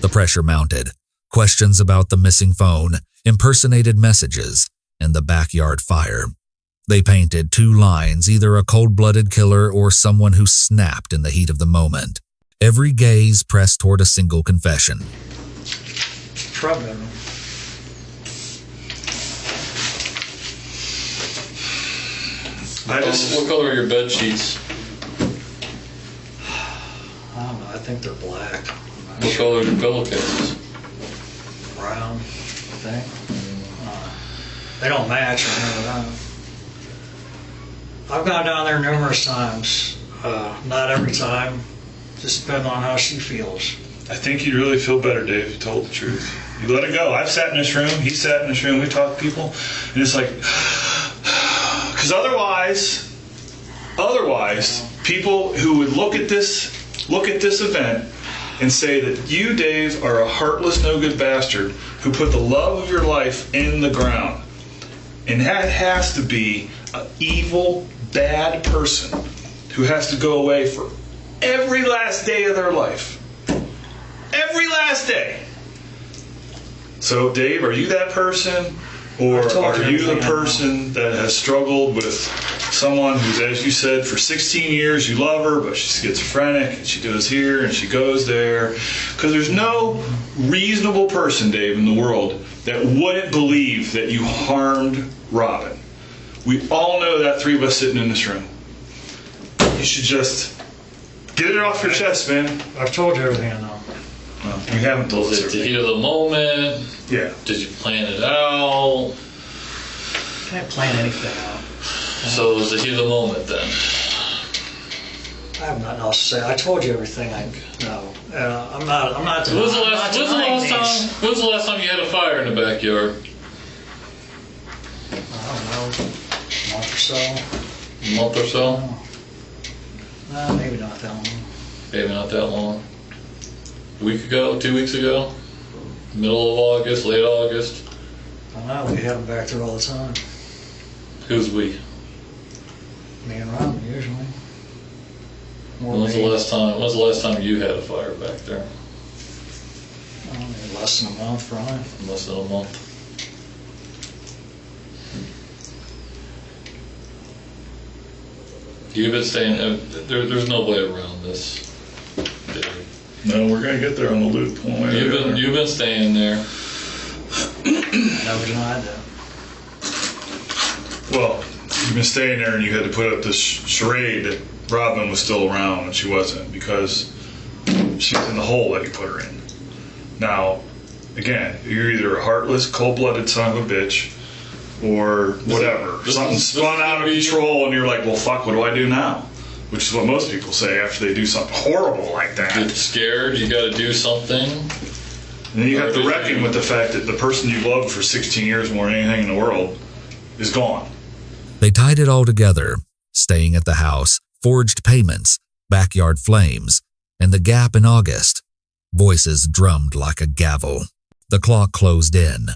The pressure mounted. Questions about the missing phone, impersonated messages, and the backyard fire. They painted two lines, either a cold-blooded killer or someone who snapped in the heat of the moment. Every gaze pressed toward a single confession. Front bedroom. What color are your bed sheets? I don't know. I think they're black. What color are your pillowcases? Brown. I think. They don't match. I know that. I've gone down there numerous times. Not every time. Just depending on how she feels. I think you'd really feel better, Dave, if you told the truth. You let it go. I've sat in this room. He sat in this room. We talked to people, and it's like, because otherwise, people who would look at this event and say that you, Dave, are a heartless, no-good bastard who put the love of your life in the ground. And that has to be an evil, bad person who has to go away for every last day of their life. Every last day. So, Dave, are you that person? Or are you the person that has struggled with someone who's, as you said, for 16 years you love her, but she's schizophrenic, and she goes here and she goes there? Because there's no reasonable person, Dave, in the world that wouldn't believe that you harmed Robin. We all know that, three of us sitting in this room. You should just get it off your chest, man. I've told you everything I know. Well, you haven't told us Was it the everything. heat of the moment? Yeah. Did you plan it out? Can't plan anything out. So it was the heat of the moment then. I have nothing else to say. I told you everything I know. I'm not When was the last time you had a fire in the backyard? I don't know, a month or so. A month or so? Maybe not that long. Maybe not that long. A week ago? 2 weeks ago? Middle of August? Late August? I don't know, we have them back there all the time. Who's we? Me and Robin, usually. More When was me. the last time you had a fire back there? Maybe less than a month, probably. Less than a month. You've been staying. There's no way around this. Dave. No, we're going to get there on the loop one way or the other. You've been staying there. Never denied that. Well, you've been staying there and you had to put up this charade that Robin was still around and she wasn't because she was in the hole that you put her in. Now, again, you're either a heartless, cold-blooded son of a bitch or whatever. Something spun out of control and you're like, well, fuck, what do I do now? Which is what most people say after they do something horrible like that. Get scared. You got to do something. And then you have to reckon with the fact that the person you loved for 16 years more than anything in the world is gone. They tied it all together, staying at the house, forged payments, backyard flames, and the gap in August. Voices drummed like a gavel. The clock closed in.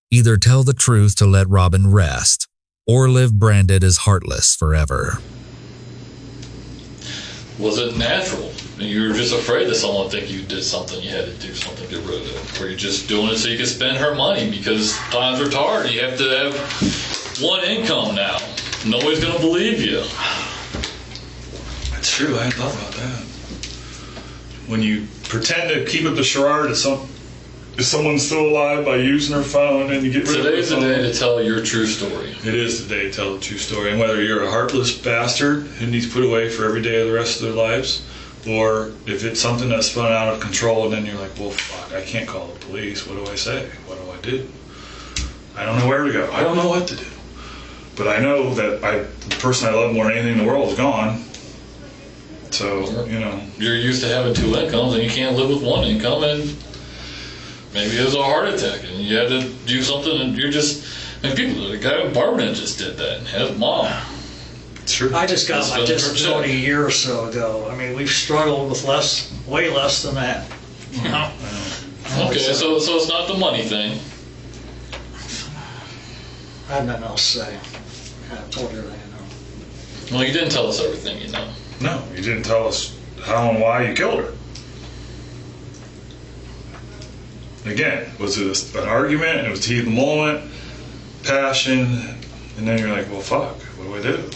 Either tell the truth to let Robin rest, or live branded as heartless forever. Was it natural? You were just afraid that someone would think you did something, you had to do something, get rid of it. Or you're just doing it so you can spend her money because times are hard. You have to have one income now. Nobody's going to believe you. That's true, I hadn't thought about that. When you pretend to keep up the charade if someone's still alive by using her phone and you get rid of Today's her the phone. day to tell your true story. It is the day to tell the true story. And whether you're a heartless bastard who needs put away for every day of the rest of their lives, or if it's something that's spun out of control and then you're like, well, fuck, I can't call the police. What do I say? What do I do? I don't know where to go. I don't know what to do. But I know that the person I love more than anything in the world is gone. So, you know. You're used to having two incomes and you can't live with one income, and maybe it was a heart attack and you had to do something and you're just, the guy with Barbernet just did that and had his mom. It's true. I just got That's my been disability a year or so ago. I mean, we've struggled with way less than that. You know? Okay, so it's not the money thing. I have nothing else to say. I've told you everything I know. Well, you didn't tell us everything, you know. No, you didn't tell us how and why you killed her. Again, was it an argument and it was the heat of the moment, passion, and then you're like, well, fuck, what do I do?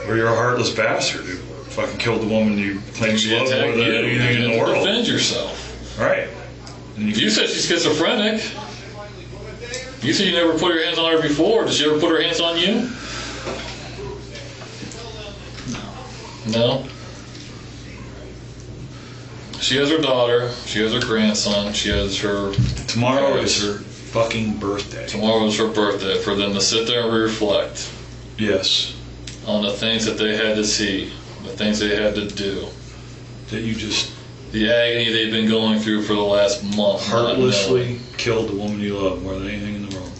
Or you're a heartless bastard who fucking killed the woman you claimed you loved more than anything in the world. Defend yourself. Right. And You said she's schizophrenic. You said you never put your hands on her before. Did she ever put her hands on you? No. She has her daughter. She has her grandson. She has her. Tomorrow is her fucking birthday. Tomorrow is her birthday. For them to sit there and reflect Yes. on the things that they had to see, the things they had to do, That you just the agony they've been going through for the last month. heartlessly killed the woman you love more than anything in the world.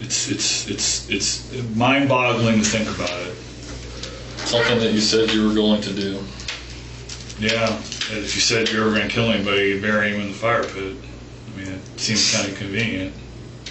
It's mind-boggling to think about it. Something that you said you were going to do. Yeah. if you said you're ever going to kill anybody, you'd bury him in the fire pit. I mean, it seems kind of convenient.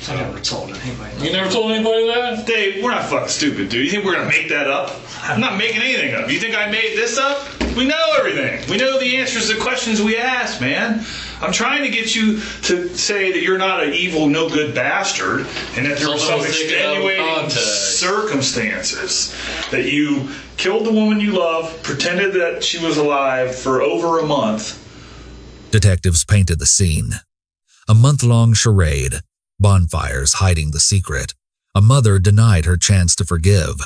I never told anybody. You never told anybody that? Dave, we're not fucking stupid, dude. You think we're going to make that up? I'm not making anything up. You think I made this up? We know everything. We know the answers to the questions we ask, man. I'm trying to get you to say that you're not an evil, no good bastard, and that there were some extenuating circumstances. That you killed the woman you love, pretended that she was alive for over a month. Detectives painted the scene. A month-long charade, bonfires hiding the secret. A mother denied her chance to forgive.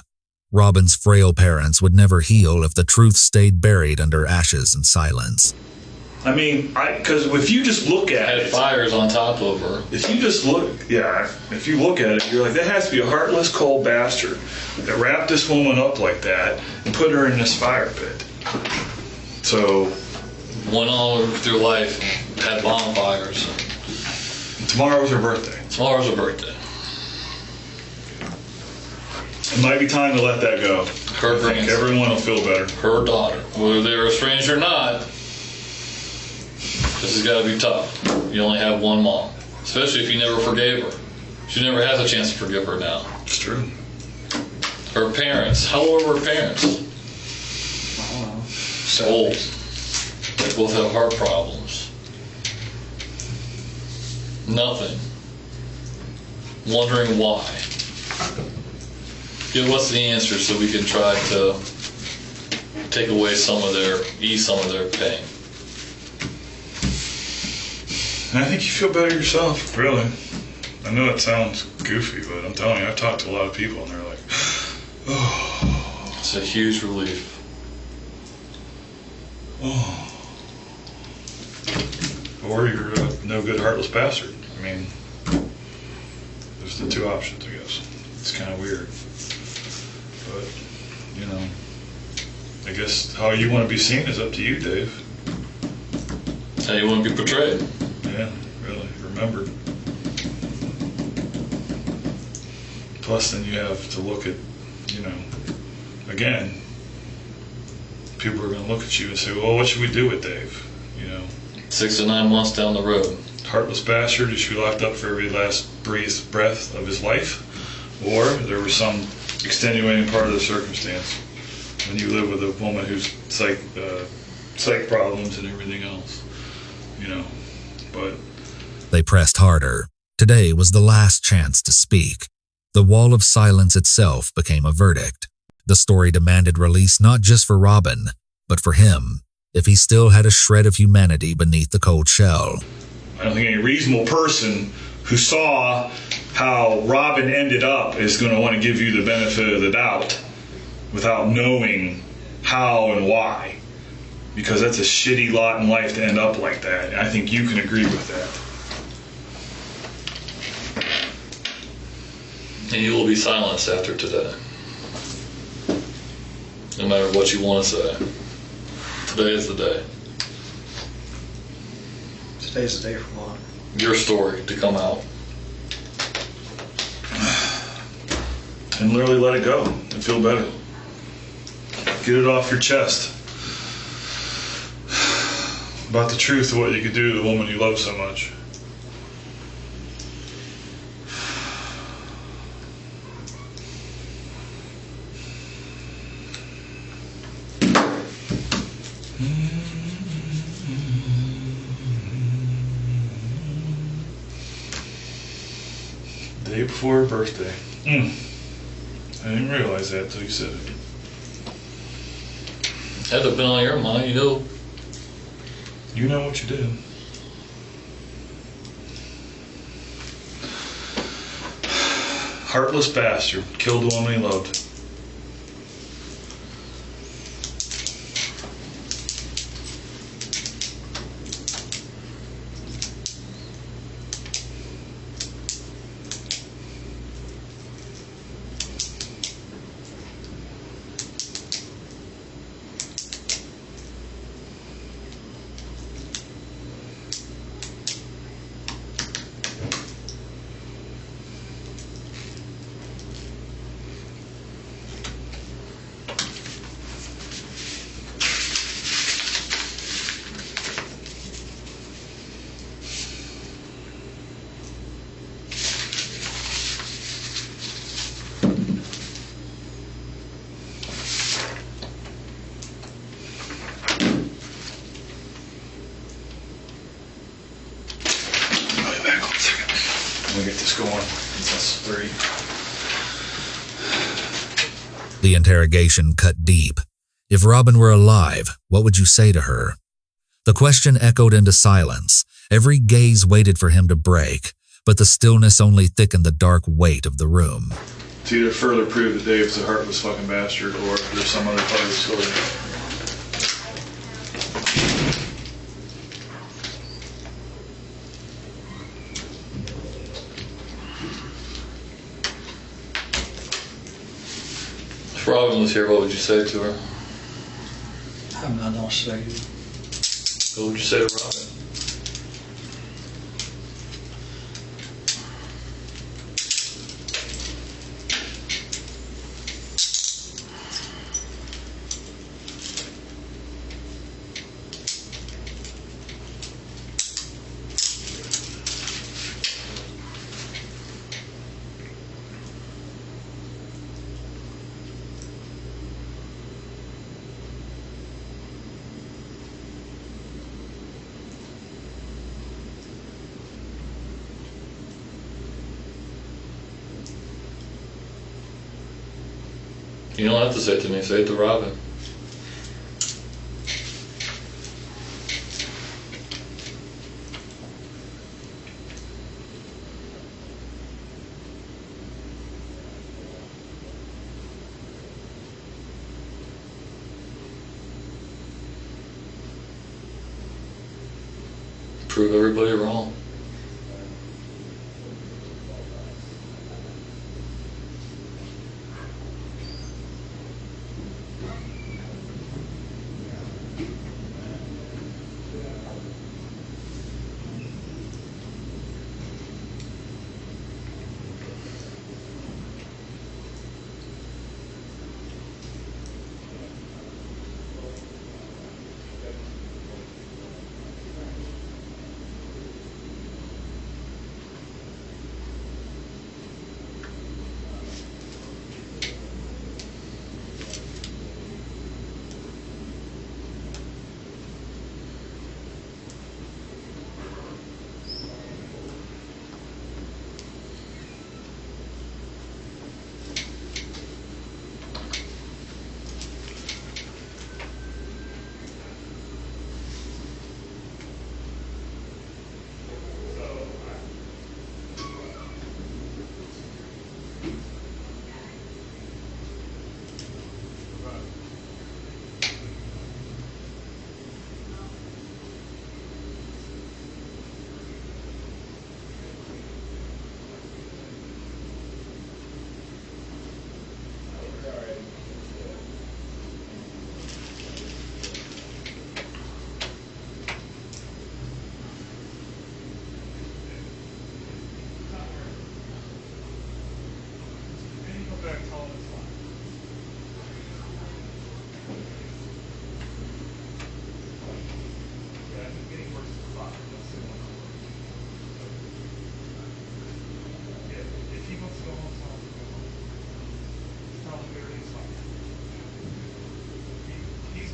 Robin's frail parents would never heal if the truth stayed buried under ashes and silence. I mean, because if you just look at it, fires on top of her. If you just look, if you look at it, you're like, that has to be a heartless, cold bastard that wrapped this woman up like that and put her in this fire pit. So, went all through life, had bonfires. Tomorrow was her birthday. Tomorrow's her birthday. It might be time to let that go. Her grandson. Everyone will feel better. Her daughter. Whether they were estranged or not, this has got to be tough. You only have one mom. Especially if you never forgave her. She never has a chance to forgive her now. It's true. Her parents. How old were her parents? I don't know. Old. They both have heart problems. Nothing. Wondering why. Give us the answer so we can try to take away ease some of their pain. And I think you feel better yourself, really. I know it sounds goofy, but I'm telling you, I've talked to a lot of people and they're like, oh. It's a huge relief. Oh. Or you're a no good, heartless bastard. I mean, there's the two options, I guess. It's kind of weird. But, you know, I guess how you want to be seen is up to you, Dave. How you want to be portrayed. Yeah, really, remembered. Plus, then you have to look at, you know, again, people are going to look at you and say, well, what should we do with Dave? You know, 6 to 9 months down the road. Heartless bastard, he should be locked up for every last breath of his life, or there was some extenuating part of the circumstance when you live with a woman who's psych problems and everything else, you know, but... They pressed harder. Today was the last chance to speak. The wall of silence itself became a verdict. The story demanded release not just for Robin, but for him, if he still had a shred of humanity beneath the cold shell. I don't think any reasonable person who saw how Robin ended up is going to want to give you the benefit of the doubt without knowing how and why. Because that's a shitty lot in life to end up like that. And I think you can agree with that. And you will be silenced after today. No matter what you want to say. Today is the day. Today's the day for what? Your story to come out. And literally let it go and feel better. Get it off your chest. About the truth of what you could do to the woman you love so much. Day before her birthday. I didn't realize that until you said it. Had to have been on your mind, you know. You know what you did. Heartless bastard. Killed the woman he loved. we get this going. That's 3. The interrogation cut deep. If Robin were alive, what would you say to her? The question echoed into silence. Every gaze waited for him to break, but the stillness only thickened the dark weight of the room. To either further prove that Dave's a heartless fucking bastard, or if there's some other part of the story. If Robin was here, what would you say to her? I'm not gonna say. What would you say to Robin? You don't have to say it to me, say it to Robin. Prove everybody wrong.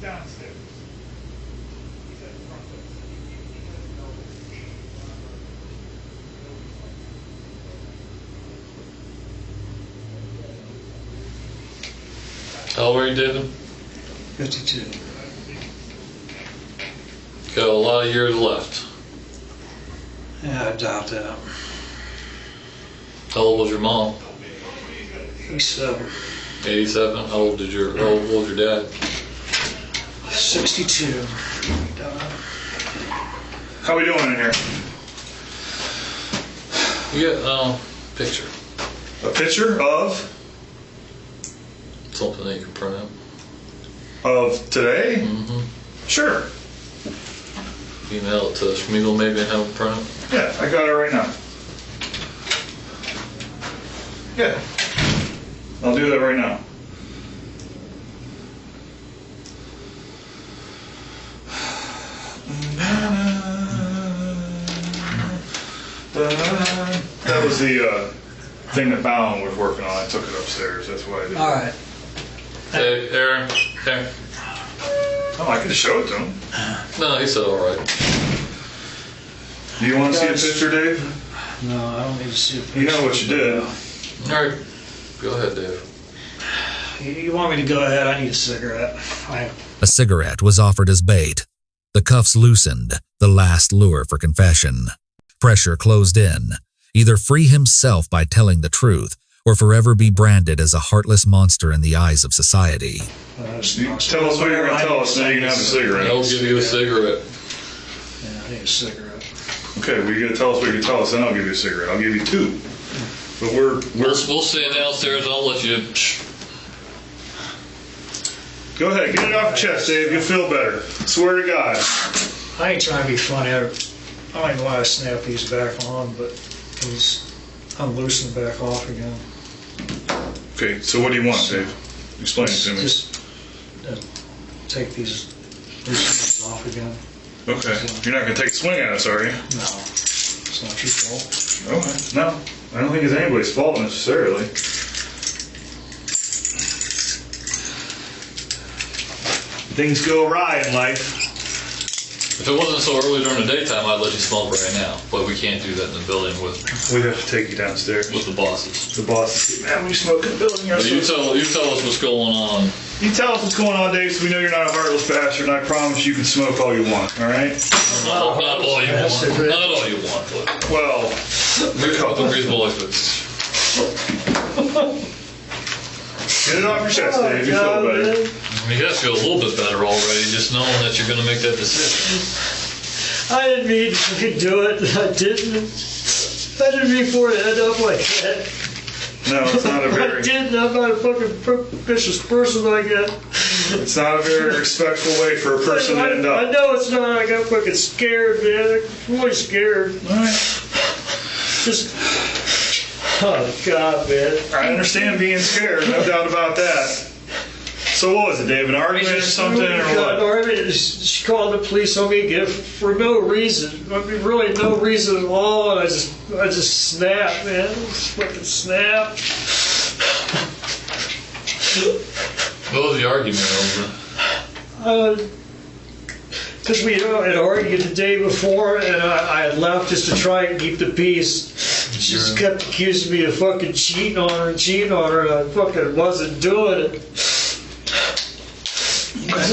Downstairs. He's at the front desk. He doesn't know this. How old are you, David? 52. Got a lot of years left. Yeah, I doubt that. How old was your mom? He's 87. How old was your dad? 62. How we doing in here? You get a picture. A picture of Something that you can print out. today? Mm-hmm. Sure. Email it to Schmiegel maybe and have it print out. Yeah, I got it right now. Yeah. I'll do that right now. That was the thing that Bowen was working on. I took it upstairs. That's why I did. All right. Hey, Aaron. Here. Oh, I could show it to him. No, he said all right. Do you want to see a picture, Dave? No, I don't need to see a picture. You know what you did. All right, go ahead, Dave. You want me to go ahead? I need a cigarette. A cigarette was offered as bait. The cuffs loosened, the last lure for confession. Pressure closed in. Either free himself by telling the truth, or forever be branded as a heartless monster in the eyes of society. Tell us what you're going to tell us, then you can have a cigarette. I'll give you a cigarette. Yeah, I need a cigarette. Okay, well, you're going to tell us what you're going to tell us, then I'll give you a cigarette. I'll give you 2. But We'll stay downstairs. I'll let you. Go ahead, get it off your chest, Dave. You'll feel better. Swear to God. I ain't trying to be funny. I don't even want to snap these back on, but he's unloosened back off again. Okay, so what do you want, Dave? Explain it to me. Just take these loose off again. Okay, you're not going to take a swing at us, are you? No, it's not your fault. Okay, no. I don't think it's anybody's fault necessarily. Things go awry in life. If it wasn't so early during the daytime, I'd let you smoke right now. But we can't do that in the building with We'd have to take you downstairs. the bosses. The boss is man, we smoke in the building. But you tell us what's going on. You tell us what's going on, Dave, so we know you're not a heartless bastard, and I promise you can smoke all you want, all right? Not all you want. Not all you want, but Well, maybe with a reasonable expectation. get it off your chest, Dave. You feel better. I mean, you gotta feel a little bit better already, just knowing that you're gonna make that decision. I didn't mean to fucking do it. I didn't mean for it to end up like that. No, it's not a I very, didn't. I'm not a fucking vicious person like that. it's not a very respectful way for a person to end I up. know it's not. I got fucking scared, man. I'm really scared. All right. Just, oh God, man. I understand being scared, no doubt about that. So what was it, Dave? An argument or something, or what? She called the police on me again for no reason. I mean, really no reason at all. And I just snapped, man. I just fucking snapped. What was the argument over? Because we had argued the day before, and I had left just to try and keep the peace. She just kept accusing me of fucking cheating on her, and I fucking wasn't doing it.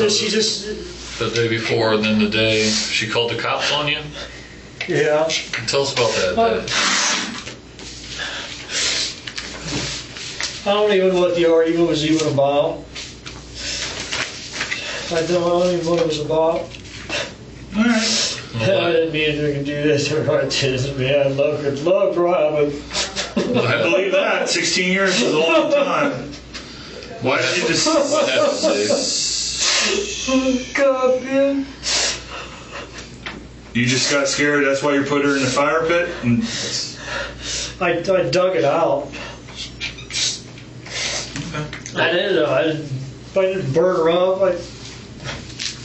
She just... The day before, and then the day she called the cops on you? Yeah. Tell us about that day. I don't even know what the argument was even about. I don't even know what it was about. All right. I didn't mean to do this or I didn't, man. I love Robin. I believe that. 16 years is a long time. Why did you just... What happened, Dave? Oh, God, man. You just got scared, that's why you put her in the fire pit? And I dug it out. I didn't burn her up.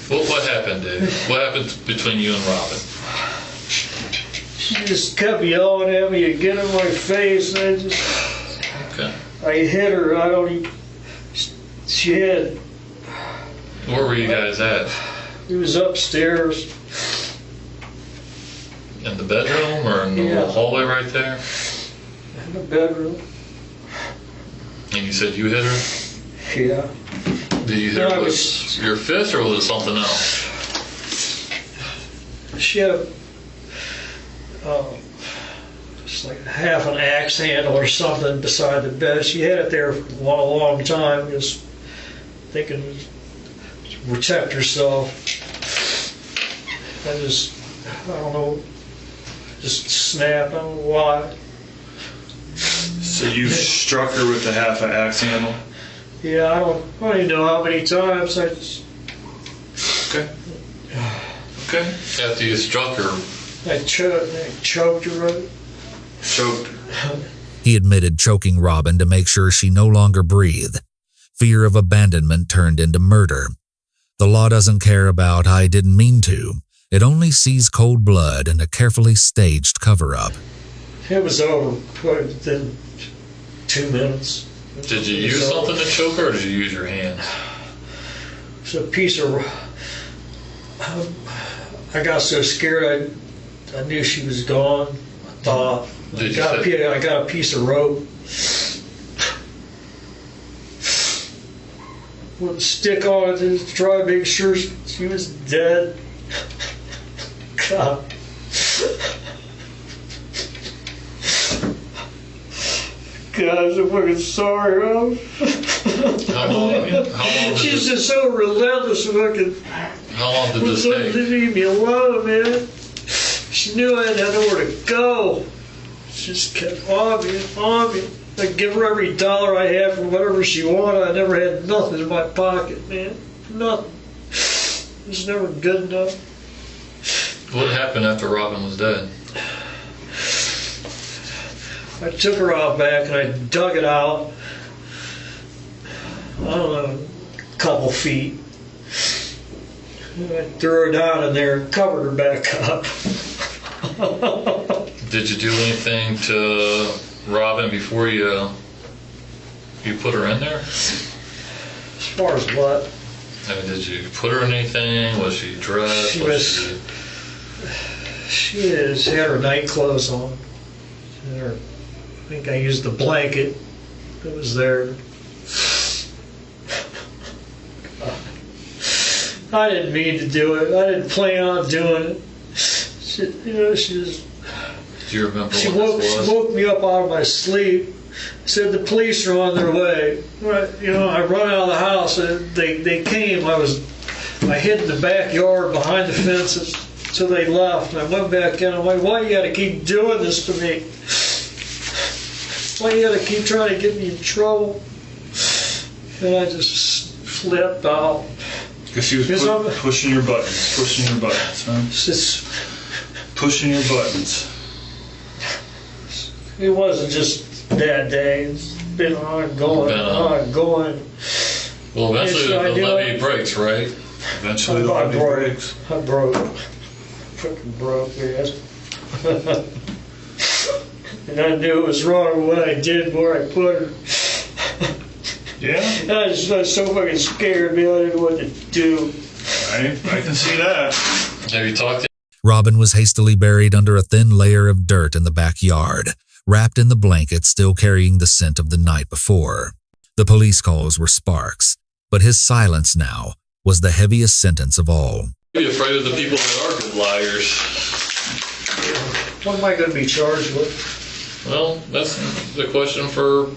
What happened, Dave? What happened between you and Robin? She just kept yelling at me again in my face. And I hit her. She had... Where were you guys at? It was upstairs. In the bedroom or in the little hallway right there? In the bedroom. And you said you hit her? Yeah. Did you hit her with your fist or was it something else? She had just like half an axe handle or something beside the bed. She had it there for a long time, just thinking to protect herself. I don't know, just snapped. I don't know why. so you struck her with the half an axe handle? Yeah, I don't even know how many times. Okay. Okay. After you struck her, I choked her. Choked her. He admitted choking Robin to make sure she no longer breathed. Fear of abandonment turned into murder. The law doesn't care about "I didn't mean to." It only sees cold blood and a carefully staged cover-up. It was over within 2 minutes. did you use something to choke her or did you use your hands? It's a piece of... I got so scared I knew she was gone. I thought Did you I got a piece of rope with a stick on it to try to make sure she was dead. God. God, I'm so fucking sorry, Rob. How long did She's this, just so relentless. Fucking. how long did this take? Didn't leave me alone, man. She knew I had nowhere to go. She just kept on me, on me. I'd give her every dollar I had for whatever she wanted. I never had nothing in my pocket, man. Nothing. It was never good enough. What happened after Robin was dead? I took her out back and I dug it out. I don't know, a couple feet. And I threw her down in there and covered her back up. Did you do anything to Robin before you put her in there? As far as what? I mean, did you put her in anything? Was she dressed? She had her night clothes on. I think I used the blanket that was there. I didn't mean to do it. I didn't plan on doing it. She just. Do you remember She what this was? woke me up out of my sleep. Said the police are on their way. I run out of the house. And they came. I hid in the backyard behind the fences. So they left. And I went back in. I'm like, why you got to keep doing this to me? Why you got to keep trying to get me in trouble? And I just flipped out. Because she was pushing your buttons, huh? It's just, Pushing your buttons. it wasn't just that day. It's been ongoing. Well, eventually Yes, I the do. levee breaks, right? Eventually the levee breaks. I broke. Fucking broke, man. And I knew it was wrong what I did, where I put her. Yeah, I was so fucking scared, man. I didn't know what to do. I can see that. Have you talked to Robin was hastily buried under a thin layer of dirt in the backyard, wrapped in the blanket still carrying the scent of the night before. The police calls were sparks, but his silence now was the heaviest sentence of all. Are you afraid of the people that are good liars? What am I going to be charged with? Well, that's the question for...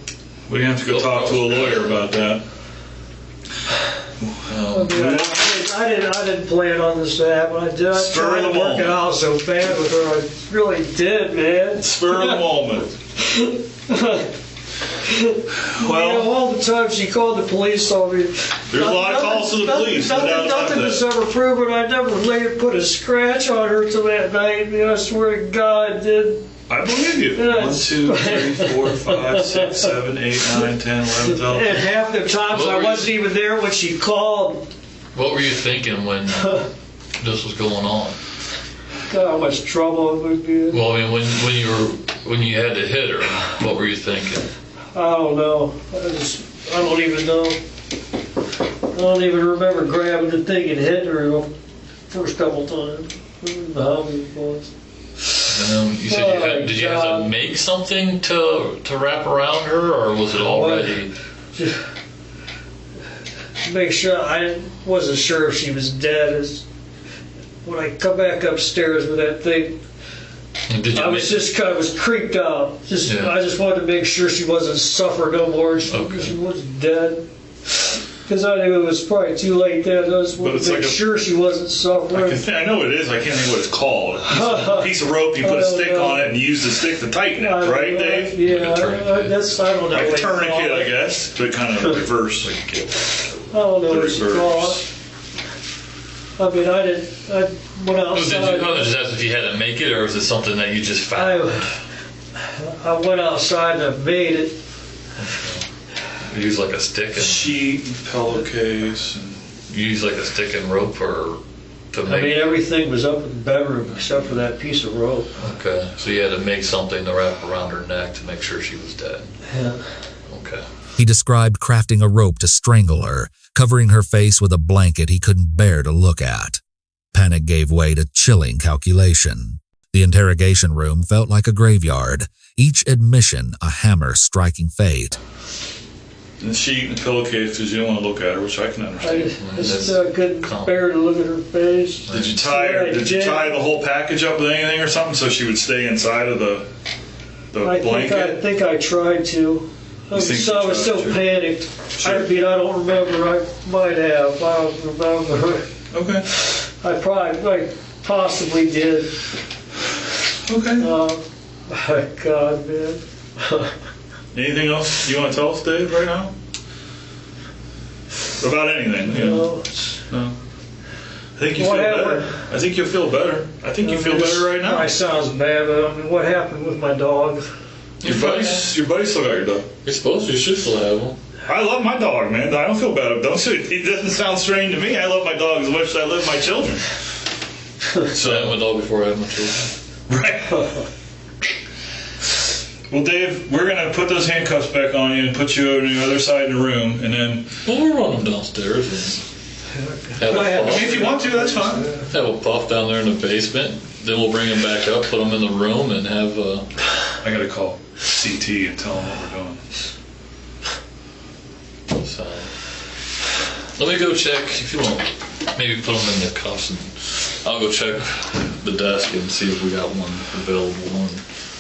We have to go talk to a lawyer about that. I didn't plan on this to happen. I did. I Spur tried of to the work it moment. out so bad with her. I really did, man. Spur of the moment. Well, all the time she called the police on me. there's a lot of calls to the police. no doubt about Nothing was that. ever proven. I never later put a scratch on her till that night. Man, I swear to God, I did. I believe you. Yeah. 1, 2, 3, 4, 5, 6, 7, 8, 9, 10, 11, 12. And half the times What I were you- wasn't even there when she called. What were you thinking when this was going on? God, how much trouble it would be. Well, I mean, when you had to hit her, what were you thinking? I don't know. I don't even know. I don't even remember grabbing the thing and hitting her the first couple times. I don't know how many times. You said did you have to God. make something to wrap around her, or was it already? Make sure I wasn't sure if she was dead. When I come back upstairs with that thing, Did you I was make- just kind of was creeped out. Yeah. I just wanted to make sure she wasn't suffering no more. She Okay. wasn't dead. Because I knew it was probably too late then. I just wanted it's to make like a- sure she wasn't suffering. I know what it is. I can't think what it's called. A piece of rope. You put a stick on it and you use the stick to tighten it. Right, Dave? Yeah, Like a tourniquet. that's, I don't know. Like a what you call tourniquet, I it. guess, but kind of reverse. I don't know The what you call reverse. it. I mean, I went Oh, did you, outside. I was just asking if you had to make it, or was it something that you just found? I went outside and I made it. You use like a stick and Sheet, pillowcase, and you use like a stick and rope, or to I make. mean, everything was up in the bedroom except for that piece of rope. Okay, so you had to make something to wrap around her neck to make sure she was dead. Yeah. Okay. He described crafting a rope to strangle her, covering her face with a blanket he couldn't bear to look at. Panic gave way to chilling calculation. The interrogation room felt like a graveyard, each admission a hammer striking fate. And the sheet and the pillowcase because you don't want to look at her, which I can I understand. just couldn't bear to look at her face. Did you tie her? Did you tie the whole package up with anything or something so she would stay inside of the blanket? I think I tried to. I was so panicked. Sure. I don't remember. I might have. I don't remember. Okay. I possibly did. Okay. My God, man. Anything else you want to tell us, Dave, right now? About anything? You know? No. I think you feel better. I think you'll feel better. I think you feel better right now. It sounds bad, but I mean, what happened with my dog? Your buddy still got your dog. You're supposed to. You should still have one. I love my dog, man. I don't feel bad. It doesn't sound strange to me. I love my dog as much as I love my children. So I had my dog before I had my children. Right. Well, Dave, we're going to put those handcuffs back on you and put you on the other side of the room, and then... Well, we'll run them downstairs and if you want to, that's fine. have a puff down there in the basement. Then we'll bring them back up, put them in the room, and have... I got to call CT and tell them what we're doing. So, let me go check, if you want, maybe put them in the cuffs, and I'll go check the desk and see if we got one available. And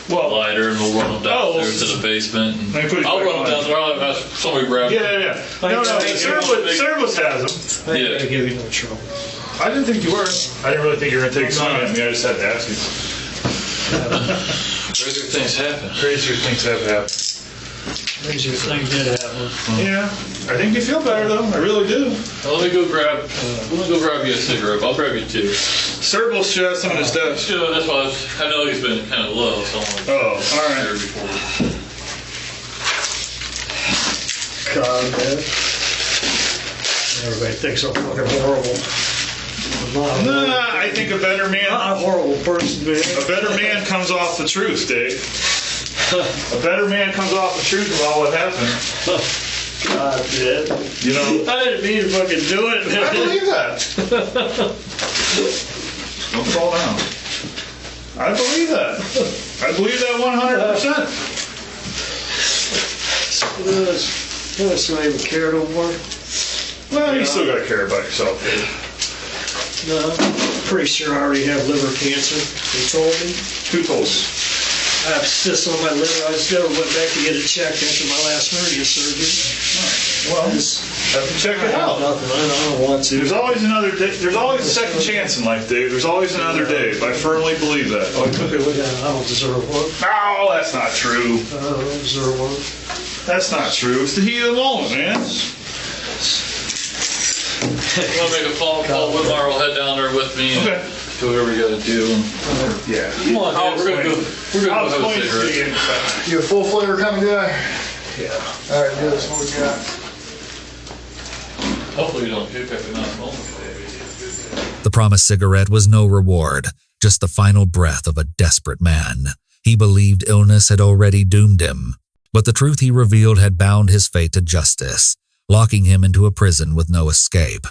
lighter, and we'll run them downstairs to the basement. And I'll run them downstairs. I'll have somebody grab them. Yeah. No, Service has them. I ain't gonna give you no trouble. I didn't think you were. I didn't really think you were going to take a swing at me. I just had to ask you. Crazier things happen. Crazier things have happened. Crazier thing did happen. Yeah. I think you feel better, though. I really do. Well, let me go grab you a cigarette. I'll grab you two. Servos should have some in his desk. Sure, that's why I know he's been kind of low, so I'm all right. Before. God, man. Everybody thinks I'm fucking horrible. Nah, I think a better man. I'm a horrible person, man. A better man comes off the truth, Dave. A better man comes off the truth about what happened. God, man. You know. I didn't mean to fucking do it, man. I believe that. Don't fall down. I believe that. I believe that 100%. I don't even care no more. Well, you still got to care about yourself, Dave. No, I'm pretty sure I already have liver cancer. They told me. Who told you? I have cysts on my liver. I just never went back to get it checked after my last hernia surgery. Well, have to check it out. Nothing. I don't want to. There's always another day. There's always a second chance in life, Dave. There's always another Dave. I firmly believe that. Oh, okay, well, yeah, I don't deserve one. No, that's not true. I don't deserve one. That's not true. It's the heat of the moment, man. You want to make a phone call? Whitmar will head down there with me. Okay. Do whatever we got to do. Yeah. Come on, Dave, we're gonna go. We're gonna I'll go have a explain it to cigarette. you. You a full flavor kind of guy? Yeah. All right, good. That's what we got. Hopefully you don't hiccup in that moment. The promised cigarette was no reward, just the final breath of a desperate man. He believed illness had already doomed him, but the truth he revealed had bound his fate to justice, locking him into a prison with no escape.